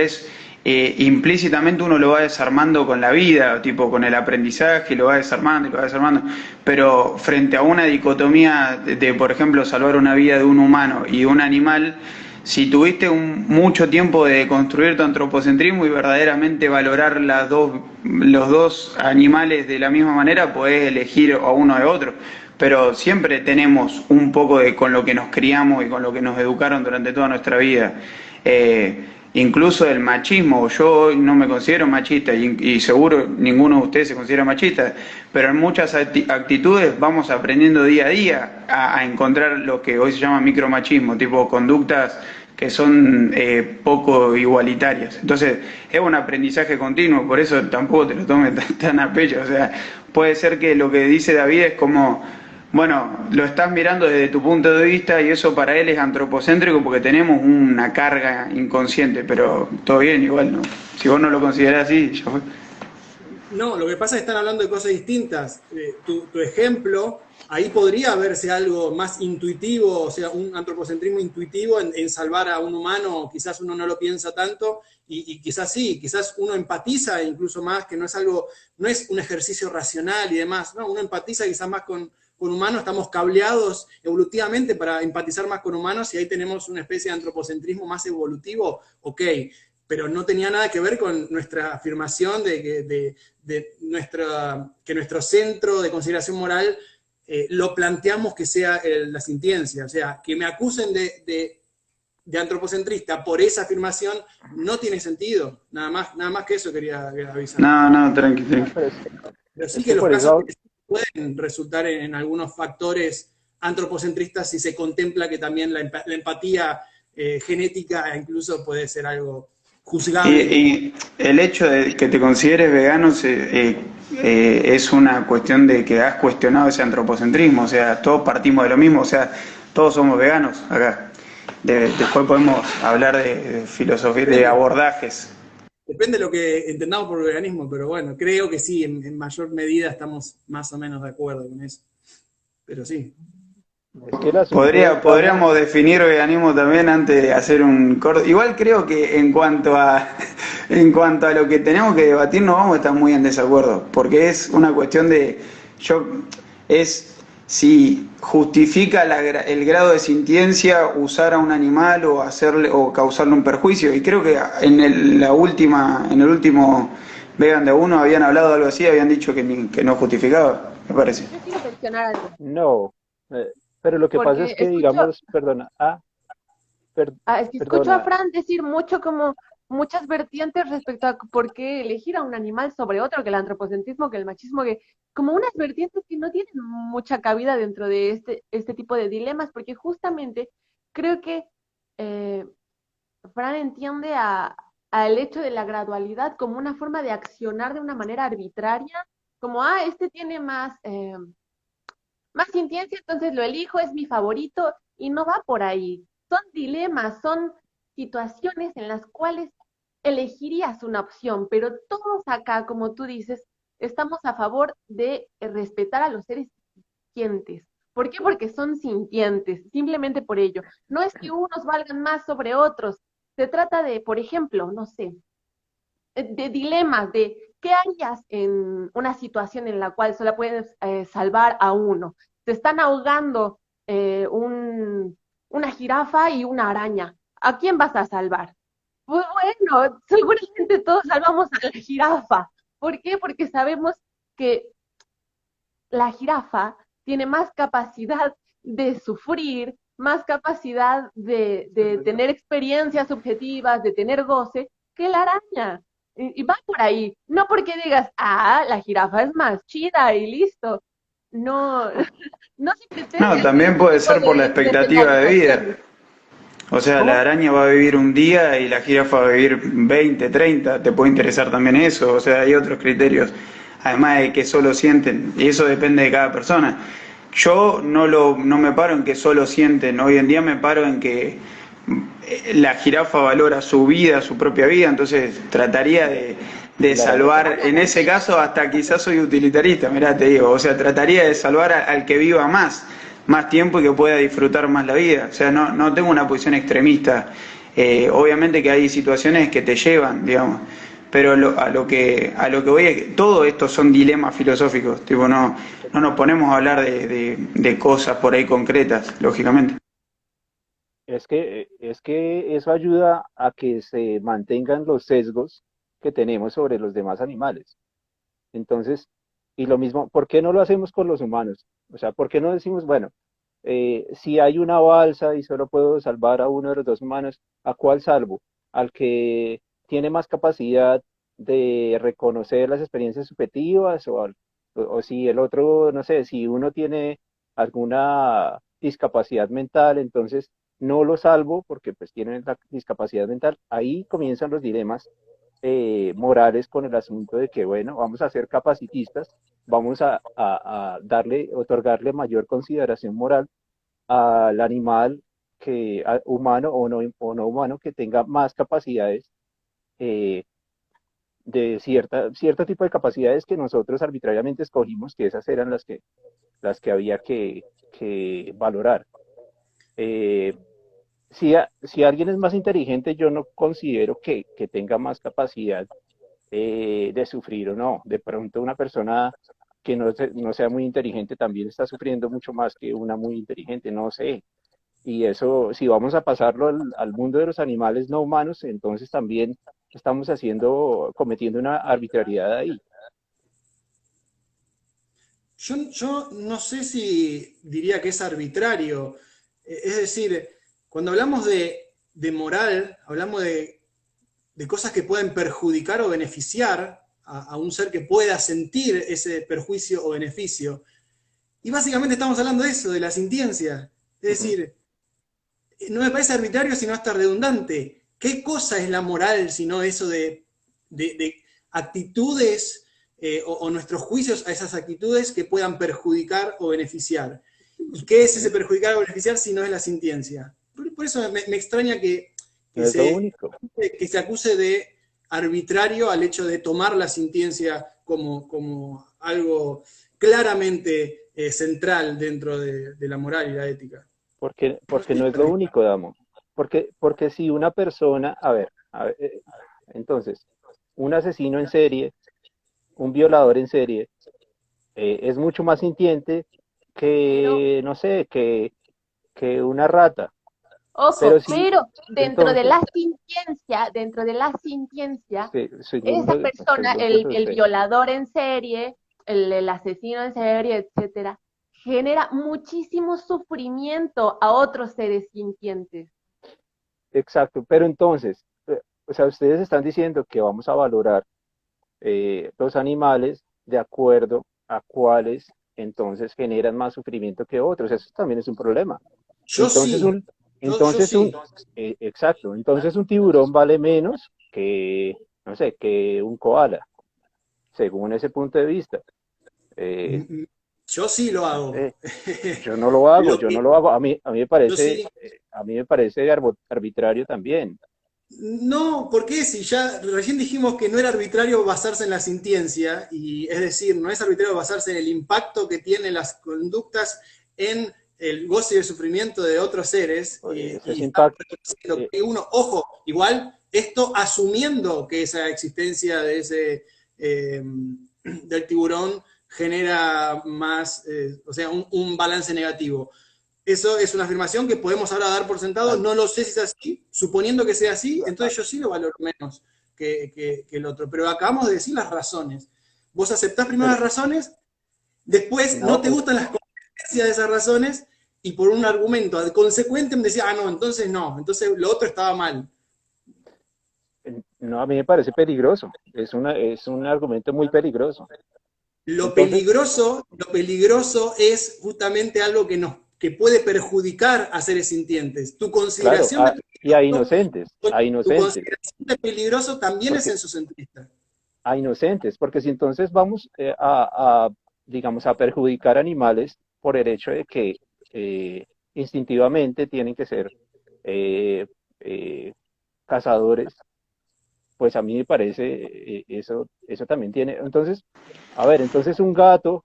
implícitamente uno lo va desarmando con la vida, tipo con el aprendizaje, lo va desarmando y lo va desarmando, pero frente a una dicotomía por ejemplo, salvar una vida de un humano y de un animal, si tuviste mucho tiempo de construir tu antropocentrismo y verdaderamente valorar los dos animales de la misma manera, podés elegir a uno de otro. Pero siempre tenemos un poco de con lo que nos criamos y con lo que nos educaron durante toda nuestra vida. Incluso el machismo, yo no me considero machista y seguro ninguno de ustedes se considera machista, pero en muchas actitudes vamos aprendiendo día a día a encontrar lo que hoy se llama micromachismo, tipo conductas que son poco igualitarias. Entonces es un aprendizaje continuo, por eso tampoco te lo tomes tan a pecho. O sea, puede ser que lo que dice David es como, bueno, lo estás mirando desde tu punto de vista y eso para él es antropocéntrico porque tenemos una carga inconsciente, pero todo bien, igual no. Si vos no lo considerás así, ya fue. No, lo que pasa es que están hablando de cosas distintas. Tu ejemplo, ahí podría verse algo más intuitivo, o sea, un antropocentrismo intuitivo en salvar a un humano, quizás uno no lo piensa tanto, y quizás sí, quizás uno empatiza incluso más, que no es algo, no es un ejercicio racional y demás, no, uno empatiza quizás más con humanos, estamos cableados evolutivamente para empatizar más con humanos y ahí tenemos una especie de antropocentrismo más evolutivo, ok, pero no tenía nada que ver con nuestra afirmación de que nuestro centro de consideración moral lo planteamos que sea la sintiencia, o sea, que me acusen de antropocentrista por esa afirmación no tiene sentido, nada más que eso quería avisar. No, tranqui. Pero sí Es que que los por casos eso pueden resultar en algunos factores antropocentristas si se contempla que también la empatía genética incluso puede ser algo juzgable. Y el hecho de que te consideres vegano es una cuestión de que has cuestionado ese antropocentrismo, o sea, todos partimos de lo mismo, o sea, todos somos veganos acá. Después podemos hablar de filosofía, de abordajes. Depende de lo que entendamos por veganismo, pero bueno, creo que sí, en mayor medida estamos más o menos de acuerdo con eso. Pero sí. es que el asunto está Podríamos definir veganismo también antes de hacer un corte. Igual creo que en cuanto a lo que tenemos que debatir no vamos a estar muy en desacuerdo, porque es una cuestión es si justifica el grado de sintiencia usar a un animal o causarle un perjuicio. Y creo que en el último Vegan de uno habían hablado algo así, habían dicho que no justificaba, me parece. Yo quiero mencionar algo, No, pero lo que pasa porque es que, digamos, perdona, es que escucho a perdona, Fran decir mucho como muchas vertientes respecto a por qué elegir a un animal sobre otro, que el antropocentrismo, que el machismo, que como unas vertientes que no tienen mucha cabida dentro de este tipo de dilemas, porque justamente creo que eh, Fran entiende al hecho de la gradualidad como una forma de accionar de una manera arbitraria, como, este tiene más sintiencia, entonces lo elijo, es mi favorito, y no va por ahí. Son dilemas, son situaciones en las cuales elegirías una opción, pero todos acá, como tú dices, estamos a favor de respetar a los seres sintientes. ¿Por qué? Porque son sintientes, simplemente por ello. No es que unos valgan más sobre otros. Se trata de, por ejemplo, no sé, de dilemas, de qué harías en una situación en la cual solo puedes salvar a uno. Se están ahogando una jirafa y una araña. ¿A quién vas a salvar? Pues bueno, seguramente todos salvamos a la jirafa. ¿Por qué? Porque sabemos que la jirafa tiene más capacidad de sufrir, más capacidad de tener experiencias subjetivas, de tener goce, que la araña. Y va por ahí. No porque digas, la jirafa es más chida y listo. No, no se pretende No, hacer también ese puede tipo ser por la de expectativa de vida. penalizaciones. O sea, la ¿Cómo? araña va a vivir un día y la jirafa va a vivir 20, 30. Te puede interesar también eso. O sea, hay otros criterios, además de que solo sienten. Y eso depende de cada persona. Yo no me paro en que solo sienten. Hoy en día me paro en que la jirafa valora su vida, su propia vida. Entonces trataría de claramente. salvar, en ese caso hasta quizás soy utilitarista, mirá, te digo. O sea, trataría de salvar al que viva más tiempo y que pueda disfrutar más la vida. O sea, no tengo una posición extremista. Obviamente que hay situaciones que te llevan, digamos, pero a lo que voy es que todo esto son dilemas filosóficos, tipo, no nos ponemos a hablar de cosas por ahí concretas, lógicamente. Es que eso ayuda a que se mantengan los sesgos que tenemos sobre los demás animales. Entonces, y lo mismo, ¿por qué no lo hacemos con los humanos? O sea, ¿por qué no decimos, bueno, si hay una balsa y solo puedo salvar a uno de los dos humanos, ¿a cuál salvo? ¿Al que tiene más capacidad de reconocer las experiencias subjetivas o si el otro, no sé, si uno tiene alguna discapacidad mental, entonces no lo salvo porque pues tiene la discapacidad mental? Ahí comienzan los dilemas morales con el asunto de que, bueno, vamos a ser capacitistas, vamos a darle, otorgarle mayor consideración moral al animal humano o no humano que tenga más capacidades eh, de cierto tipo de capacidades que nosotros arbitrariamente escogimos, que esas eran las que había que valorar. Eh, si alguien es más inteligente, yo no considero que tenga más capacidad de sufrir o no. De pronto una persona que no sea muy inteligente también está sufriendo mucho más que una muy inteligente, no sé. Y eso, si vamos a pasarlo al mundo de los animales no humanos, entonces también estamos cometiendo una arbitrariedad ahí. Yo no sé si diría que es arbitrario. Es decir, cuando hablamos de moral, hablamos de cosas que pueden perjudicar o beneficiar a un ser que pueda sentir ese perjuicio o beneficio. Y básicamente estamos hablando de eso, de la sintiencia. Es Ujú. decir, no me parece arbitrario sino hasta redundante. ¿Qué cosa es la moral sino eso de actitudes o nuestros juicios a esas actitudes que puedan perjudicar o beneficiar? ¿Y qué es ese Ujú. perjudicar o beneficiar si no es la sintiencia? Por eso me extraña que No es lo se, único. que se acuse de arbitrario al hecho de tomar la sintiencia como algo claramente central dentro de la moral y la ética. No Porque sé, no es lo único, Damo. Porque si una persona, a ver, entonces, un asesino en serie, un violador en serie, es mucho más sintiente Pero que, no sé, que una rata. Ojo, Pero sí, pero dentro de entonces, la sintiencia, sí, esa persona, según lo que el usted. violador en serie, el asesino en serie, etcétera, genera muchísimo sufrimiento a otros seres sintientes. Exacto, pero entonces, o sea, ustedes están diciendo que vamos a valorar los animales de acuerdo a cuáles entonces generan más sufrimiento que otros. Eso también es un problema. Yo Entonces sí, un, yo entonces sí. un, exacto, entonces un tiburón vale menos que, no sé, que un koala, según ese punto de vista. Eh, Mm, mm, Yo sí lo hago. eh, yo no lo hago, Lo yo no que lo hago. yo sí. A mí me parece arbitrario también. No, ¿por qué? Si ya recién dijimos que no era arbitrario basarse en la sintiencia, y es decir, no es arbitrario basarse en el impacto que tienen las conductas en el goce y el sufrimiento de otros seres, Ese es y estamos impacto. reconociendo que uno, ojo, igual, esto asumiendo que esa existencia de ese del tiburón genera más, o sea, un balance negativo. Eso es una afirmación que podemos ahora dar por sentado, no lo sé si es así, suponiendo que sea así, entonces yo sí lo valoro menos que el otro, pero acabamos de decir las razones. Vos aceptás primero Pero, las razones, después no no, te gustan las consecuencias de esas razones, y por un argumento consecuente me decís, no, entonces lo otro estaba mal. no, a mí me parece peligroso. Es un argumento muy peligroso. Entonces, Lo peligroso es justamente algo que puede perjudicar a seres sintientes. Tu claro, consideración de y peligroso, a tu inocentes, consideración de peligroso también es porque sensocentrista. a inocentes, porque si entonces vamos digamos, a perjudicar animales por el hecho de que instintivamente tienen que ser eh, eh, cazadores, pues a mí me parece eso también tiene. Entonces, a ver, entonces un gato,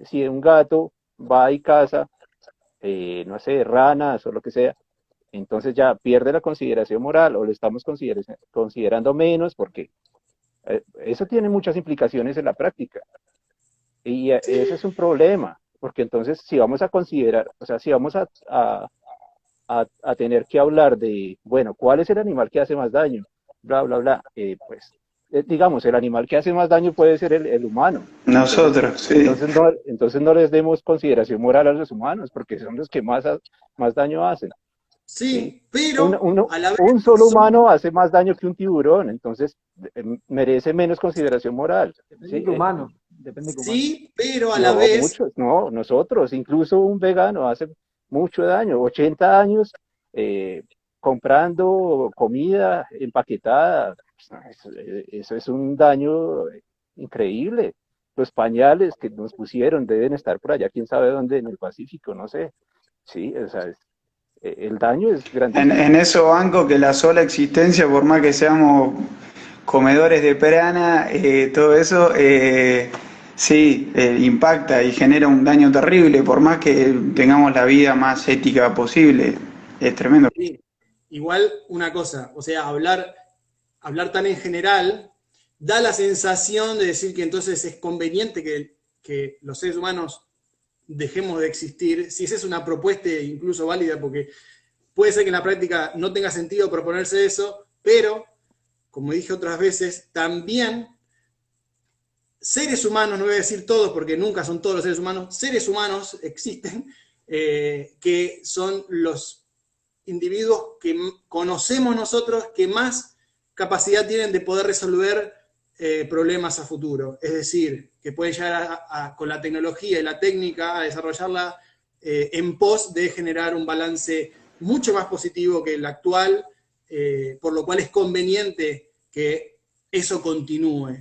si un gato va y caza, no sé, ranas o lo que sea, entonces ya pierde la consideración moral o lo estamos considerando menos porque eso tiene muchas implicaciones en la práctica. Y ese es un problema, porque entonces si vamos a considerar, o sea, si vamos a tener que hablar de, bueno, ¿cuál es el animal que hace más daño? Bla, bla, bla. Pues, digamos, el animal que hace más daño puede ser el humano. Nosotros, sí. Entonces no les demos consideración moral a los humanos, porque son los que más daño hacen. ¿Sí? Sí, pero a la vez Un solo humano hace más daño que un tiburón, entonces merece menos consideración moral. Depende ¿Sí? de humano, depende de humano. sí, pero a la No, vez, muchos, no, nosotros, incluso un vegano hace mucho daño, 80 años comprando comida empaquetada, eso es un daño increíble. Los pañales que nos pusieron deben estar por allá, quién sabe dónde, en el Pacífico, no sé. Sí, o sea, el daño es grandísimo. En eso banco que la sola existencia, por más que seamos comedores de prana, todo eso, sí, impacta y genera un daño terrible, por más que tengamos la vida más ética posible. Es tremendo. sí, igual una cosa, o sea, hablar tan en general da la sensación de decir que entonces es conveniente que los seres humanos dejemos de existir, si esa es una propuesta incluso válida, porque puede ser que en la práctica no tenga sentido proponerse eso, pero, como dije otras veces, también seres humanos, no voy a decir todos porque nunca son todos los seres humanos, seres humanos existen, que son los individuos que conocemos nosotros que más capacidad tienen de poder resolver problemas a futuro. Es decir, que pueden llegar con la tecnología y la técnica a desarrollarla en pos de generar un balance mucho más positivo que el actual, por lo cual es conveniente que eso continúe.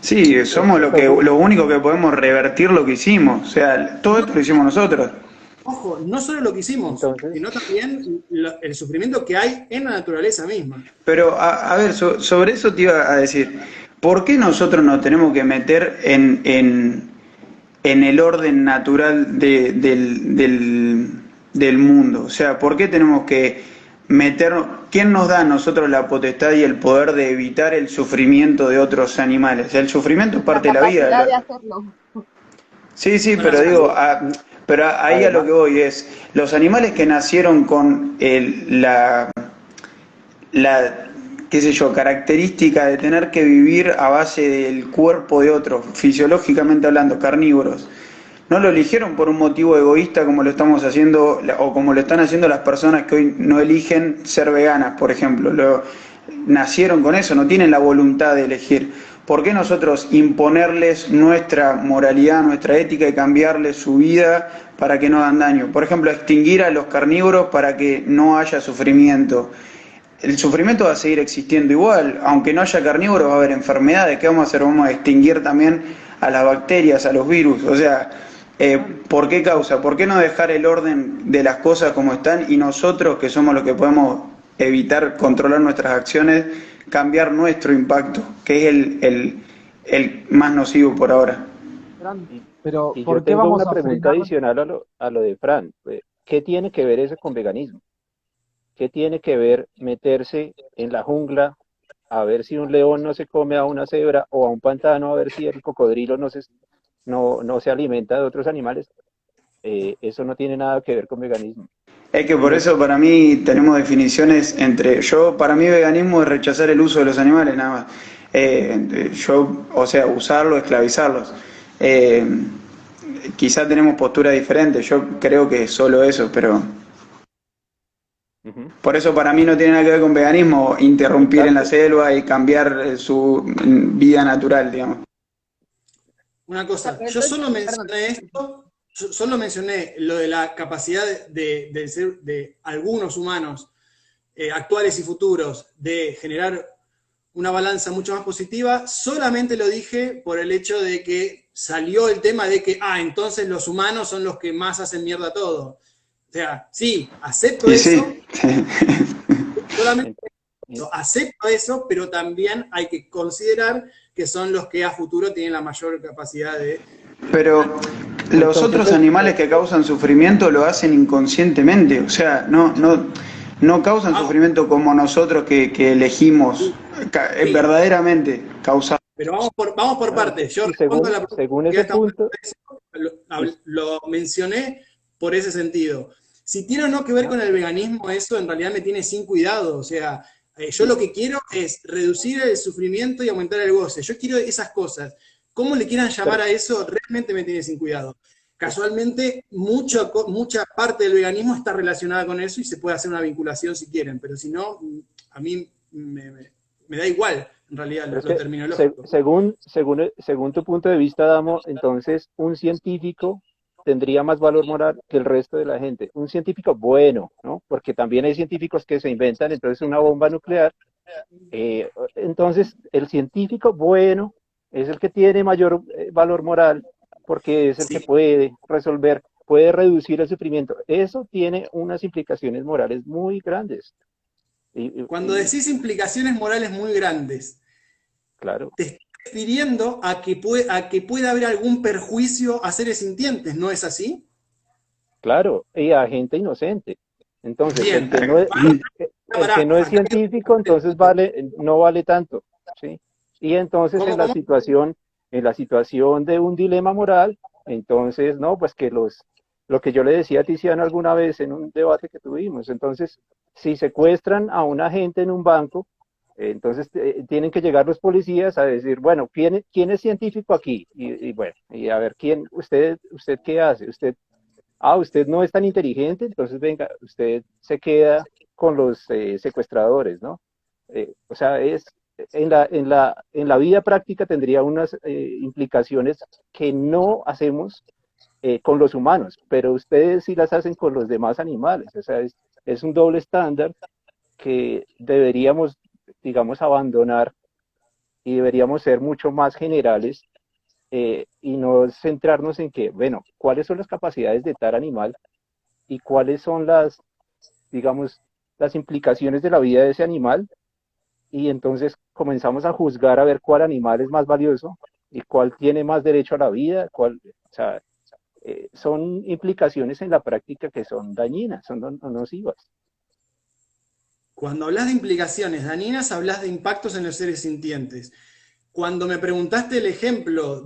Sí, somos lo único que podemos revertir lo que hicimos. O sea, todo esto lo hicimos nosotros. Ojo, no solo lo que hicimos, Entonces, sino también el sufrimiento que hay en la naturaleza misma. Pero, a ver, sobre eso te iba a decir, ¿por qué nosotros nos tenemos que meter en el orden natural del mundo? O sea, ¿por qué tenemos que meternos? ¿Quién nos da a nosotros la potestad y el poder de evitar el sufrimiento de otros animales? O sea, el sufrimiento es La parte de la vida. capacidad de hacerlo. Sí, sí, Bueno, pero digo, Pero ahí a lo Además, que voy es, los animales que nacieron con la, qué sé yo, característica de tener que vivir a base del cuerpo de otros, fisiológicamente hablando, carnívoros, no lo eligieron por un motivo egoísta como lo estamos haciendo o como lo están haciendo las personas que hoy no eligen ser veganas, por ejemplo. Nacieron con eso, no tienen la voluntad de elegir. ¿Por qué nosotros imponerles nuestra moralidad, nuestra ética y cambiarles su vida para que no hagan daño? Por ejemplo, extinguir a los carnívoros para que no haya sufrimiento. El sufrimiento va a seguir existiendo igual, aunque no haya carnívoros va a haber enfermedades. ¿Qué vamos a hacer? Vamos a extinguir también a las bacterias, a los virus. O sea, ¿por qué causa? ¿Por qué no dejar el orden de las cosas como están y nosotros, que somos los que podemos evitar controlar nuestras acciones, cambiar nuestro impacto, que es el más nocivo por ahora? Fran, pero y ¿por yo qué tengo vamos una a pregunta frenar? adicional a lo de Fran. ¿Qué tiene que ver eso con veganismo? ¿Qué tiene que ver meterse en la jungla a ver si un león no se come a una cebra o a un pantano a ver si el cocodrilo no se alimenta de otros animales? Eso no tiene nada que ver con veganismo. Es que Y por lo, eso para mí tenemos definiciones para mí veganismo es rechazar el uso de los animales, nada más. O sea, usarlos, esclavizarlos. Eh, Quizá tenemos posturas diferentes, yo creo que es solo eso, pero Ujú. por eso para mí no tiene nada que ver con veganismo, interrumpir en la Exacto. selva y cambiar su vida natural, digamos. Una sea, cosa, pero yo entonces, solo perdón, mencioné esto, solo mencioné lo de la capacidad de algunos humanos actuales y futuros de generar una balanza mucho más positiva, solamente lo dije por el hecho de que salió el tema de que, entonces los humanos son los que más hacen mierda todo. O sea, sí, acepto Y eso, sí, solamente En- en- eso, acepto eso, pero también hay que considerar que son los que a futuro tienen la mayor capacidad de pero los entonces, otros animales que causan sufrimiento lo hacen inconscientemente, o sea, no causan vamos, sufrimiento como nosotros que elegimos sí, verdaderamente causar. pero vamos por claro, partes. Yo y respondo a la pregunta según que ya ese está hablando punto, de eso, y- lo mencioné por ese sentido. Si tiene o no que ver ¿no? con el veganismo, eso en realidad me tiene sin cuidado. O sea, yo Y- lo que quiero es reducir el sufrimiento y aumentar el goce. Yo quiero esas cosas. ¿Cómo le quieran llamar pero, a eso? Realmente me tiene sin cuidado. Casualmente, mucha parte del veganismo está relacionada con eso y se puede hacer una vinculación si quieren, pero si no, a mí me da igual, en realidad, pero es lo que terminológico. según tu punto de vista, Damo, entonces un científico tendría más valor moral que el resto de la gente. Un científico bueno, ¿no? Porque también hay científicos que se inventan entonces una bomba nuclear. Entonces, el científico bueno es el que tiene mayor valor moral porque es el que Sí. puede resolver, puede reducir el sufrimiento. Eso tiene unas implicaciones morales muy grandes. Cuando decís implicaciones morales muy grandes, Claro, te estás refiriendo a que pueda haber algún perjuicio a seres sintientes, ¿no es así? claro, y a gente inocente. Entonces, Bien, el que no es acá científico, entonces no vale tanto, ¿sí? Y entonces ¿cómo? en la situación de un dilema moral, entonces, no, pues lo que yo le decía a Tiziano alguna vez en un debate que tuvimos, entonces, si secuestran a una gente en un banco, entonces tienen que llegar los policías a decir, bueno, ¿quién es científico aquí? Y bueno, y a ver, usted qué hace? Usted no es tan inteligente, entonces venga, usted se queda con los secuestradores, ¿no? O sea, en la vida práctica tendría unas implicaciones que no hacemos con los humanos, pero ustedes sí las hacen con los demás animales. O sea, es un doble estándar que deberíamos, digamos, abandonar y deberíamos ser mucho más generales y no centrarnos en que, bueno, cuáles son las capacidades de tal animal y cuáles son digamos, las implicaciones de la vida de ese animal, y entonces comenzamos a juzgar a ver cuál animal es más valioso y cuál tiene más derecho a la vida, o sea, son implicaciones en la práctica que son dañinas, son nocivas. Cuando hablas de implicaciones dañinas, hablas de impactos en los seres sintientes. Cuando me preguntaste el ejemplo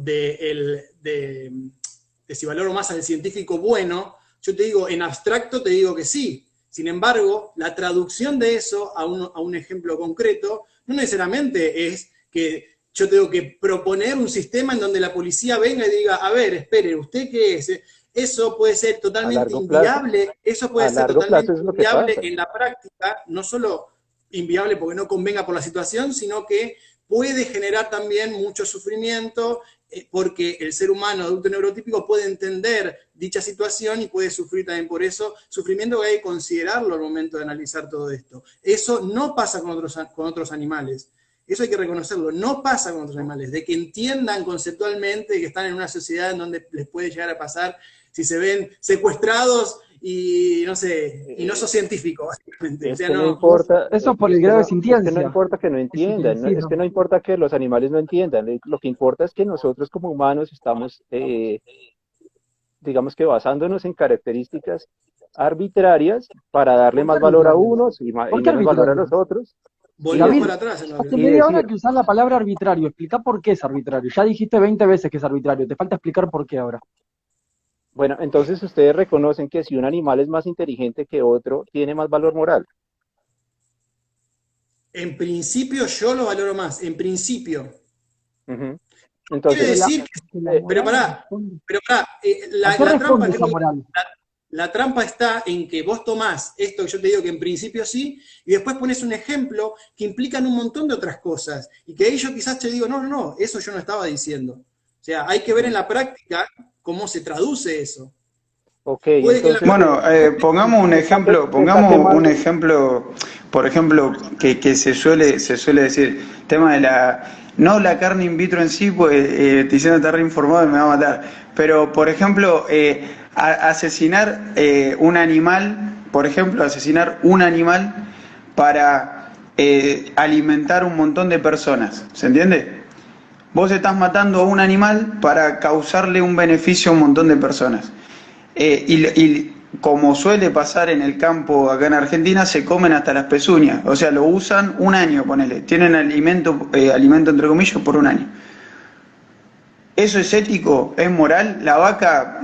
de si valoro más al científico bueno, yo te digo, en abstracto te digo que sí. Sin embargo, la traducción de eso a un ejemplo concreto no necesariamente es que yo tengo que proponer un sistema en donde la policía venga y diga, a ver, espere, ¿usted qué es? Eso puede ser totalmente inviable, eso puede ser totalmente inviable en la práctica, no solo inviable porque no convenga por la situación, sino que puede generar también mucho sufrimiento, porque el ser humano adulto neurotípico puede entender dicha situación y puede sufrir también por eso, sufrimiento que hay que considerarlo al momento de analizar todo esto. Eso no pasa con otros animales. Eso hay que reconocerlo, no pasa con otros animales, de que entiendan conceptualmente que están en una sociedad en donde les puede llegar a pasar si se ven secuestrados y no sé, y no sos científico, básicamente. O sea, no importa, eso por el grado de sintiencia. Es que no importa que no entiendan, es que no importa que los animales no entiendan, lo que importa es que nosotros como humanos estamos, digamos que basándonos en características arbitrarias para darle más valor a unos y menos valor a los otros. Volvemos para atrás. Hace media hora que usás la palabra arbitrario. Explica por qué es arbitrario. Ya dijiste 20 veces que es arbitrario. Te falta explicar por qué ahora. Bueno, entonces ustedes reconocen que si un animal es más inteligente que otro, tiene más valor moral. En principio yo lo valoro más, en principio. Entonces, quiere decir pero pará, la trampa está en que vos tomás esto que yo te digo que en principio sí, y después pones un ejemplo que implican un montón de otras cosas, y que ahí yo quizás te digo, no, eso yo no estaba diciendo. O sea, hay que ver en la práctica cómo se traduce eso. Okay, entonces, bueno, pongamos un ejemplo, por ejemplo, que se suele decir, tema de no la carne in vitro en sí, pues diciendo estar reinformado y me va a matar, pero por ejemplo, asesinar un animal, para alimentar un montón de personas, ¿se entiende? Vos estás matando a un animal para causarle un beneficio a un montón de personas. Y como suele pasar en el campo acá en Argentina, se comen hasta las pezuñas. O sea, lo usan un año, ponele. Tienen alimento entre comillas por un año. ¿Eso es ético? ¿Es moral? La vaca,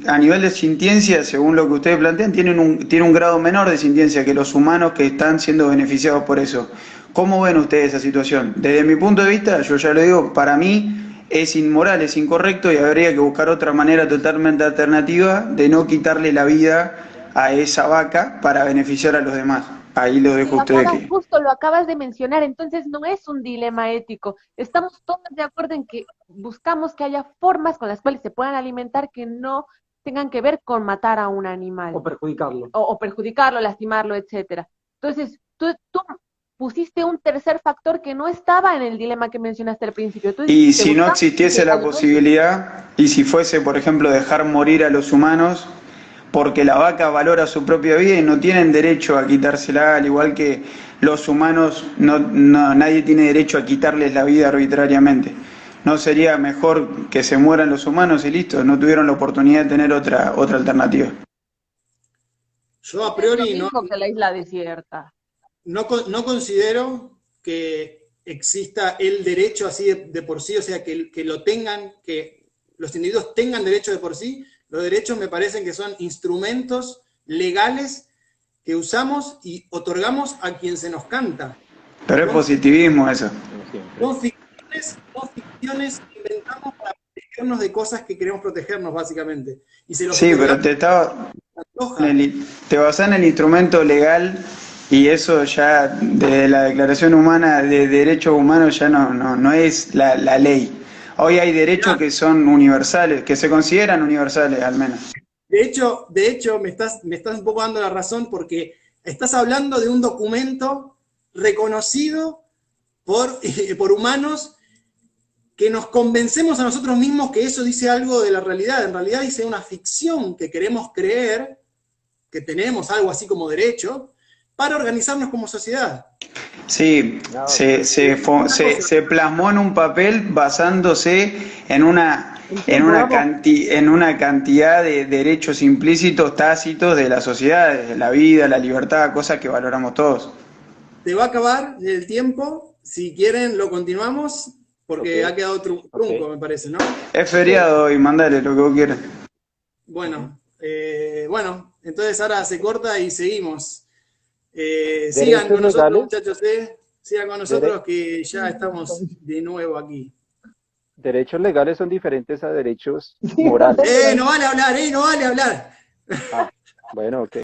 a nivel de sintiencia, según lo que ustedes plantean, tiene un grado menor de sintiencia que los humanos que están siendo beneficiados por eso. ¿Cómo ven ustedes esa situación? Desde mi punto de vista, yo ya lo digo, para mí es inmoral, es incorrecto y habría que buscar otra manera totalmente alternativa de no quitarle la vida a esa vaca para beneficiar a los demás. Ahí lo dejo a ustedes. Justo lo acabas de mencionar, entonces no es un dilema ético. Estamos todos de acuerdo en que buscamos que haya formas con las cuales se puedan alimentar que no tengan que ver con matar a un animal. O perjudicarlo. O perjudicarlo, lastimarlo, etcétera. Entonces, tú pusiste un tercer factor que no estaba en el dilema que mencionaste al principio. Y si no existiese la posibilidad, y si fuese, por ejemplo, dejar morir a los humanos, porque la vaca valora su propia vida y no tienen derecho a quitársela, al igual que los humanos, nadie tiene derecho a quitarles la vida arbitrariamente. ¿No sería mejor que se mueran los humanos y listo? No tuvieron la oportunidad de tener otra alternativa. Yo a priori no. Que la isla desierta. No considero que exista el derecho así de por sí, o sea, que lo tengan, que los individuos tengan derecho de por sí. Los derechos me parecen que son instrumentos legales que usamos y otorgamos a quien se nos canta. Pero es positivismo eso. Son ficciones que inventamos para protegernos de cosas que queremos protegernos, básicamente. Sí, pero te basás en el instrumento legal y eso ya, de la Declaración Humana de Derechos Humanos, ya no es la ley. Hoy hay derechos que son universales, que se consideran universales al menos. De hecho me estás un poco dando la razón porque estás hablando de un documento reconocido por humanos que nos convencemos a nosotros mismos que eso dice algo de la realidad. En realidad dice una ficción que queremos creer, que tenemos algo así como derecho, para organizarnos como sociedad. Sí, se plasmó en un papel basándose en una cantidad de derechos implícitos, tácitos de la sociedad, la vida, la libertad, cosas que valoramos todos. Se va a acabar el tiempo, si quieren lo continuamos, porque Ok, ha quedado trunco, ok. me parece, ¿no? Es feriado hoy, mandale lo que vos quieras. Bueno, bueno, entonces ahora se corta y seguimos. Sigan Derechos con nosotros, legales, muchachos, sigan con dere- nosotros que ya estamos de nuevo aquí. derechos legales son diferentes a derechos morales. No vale hablar, no vale hablar. Ah, bueno, ok.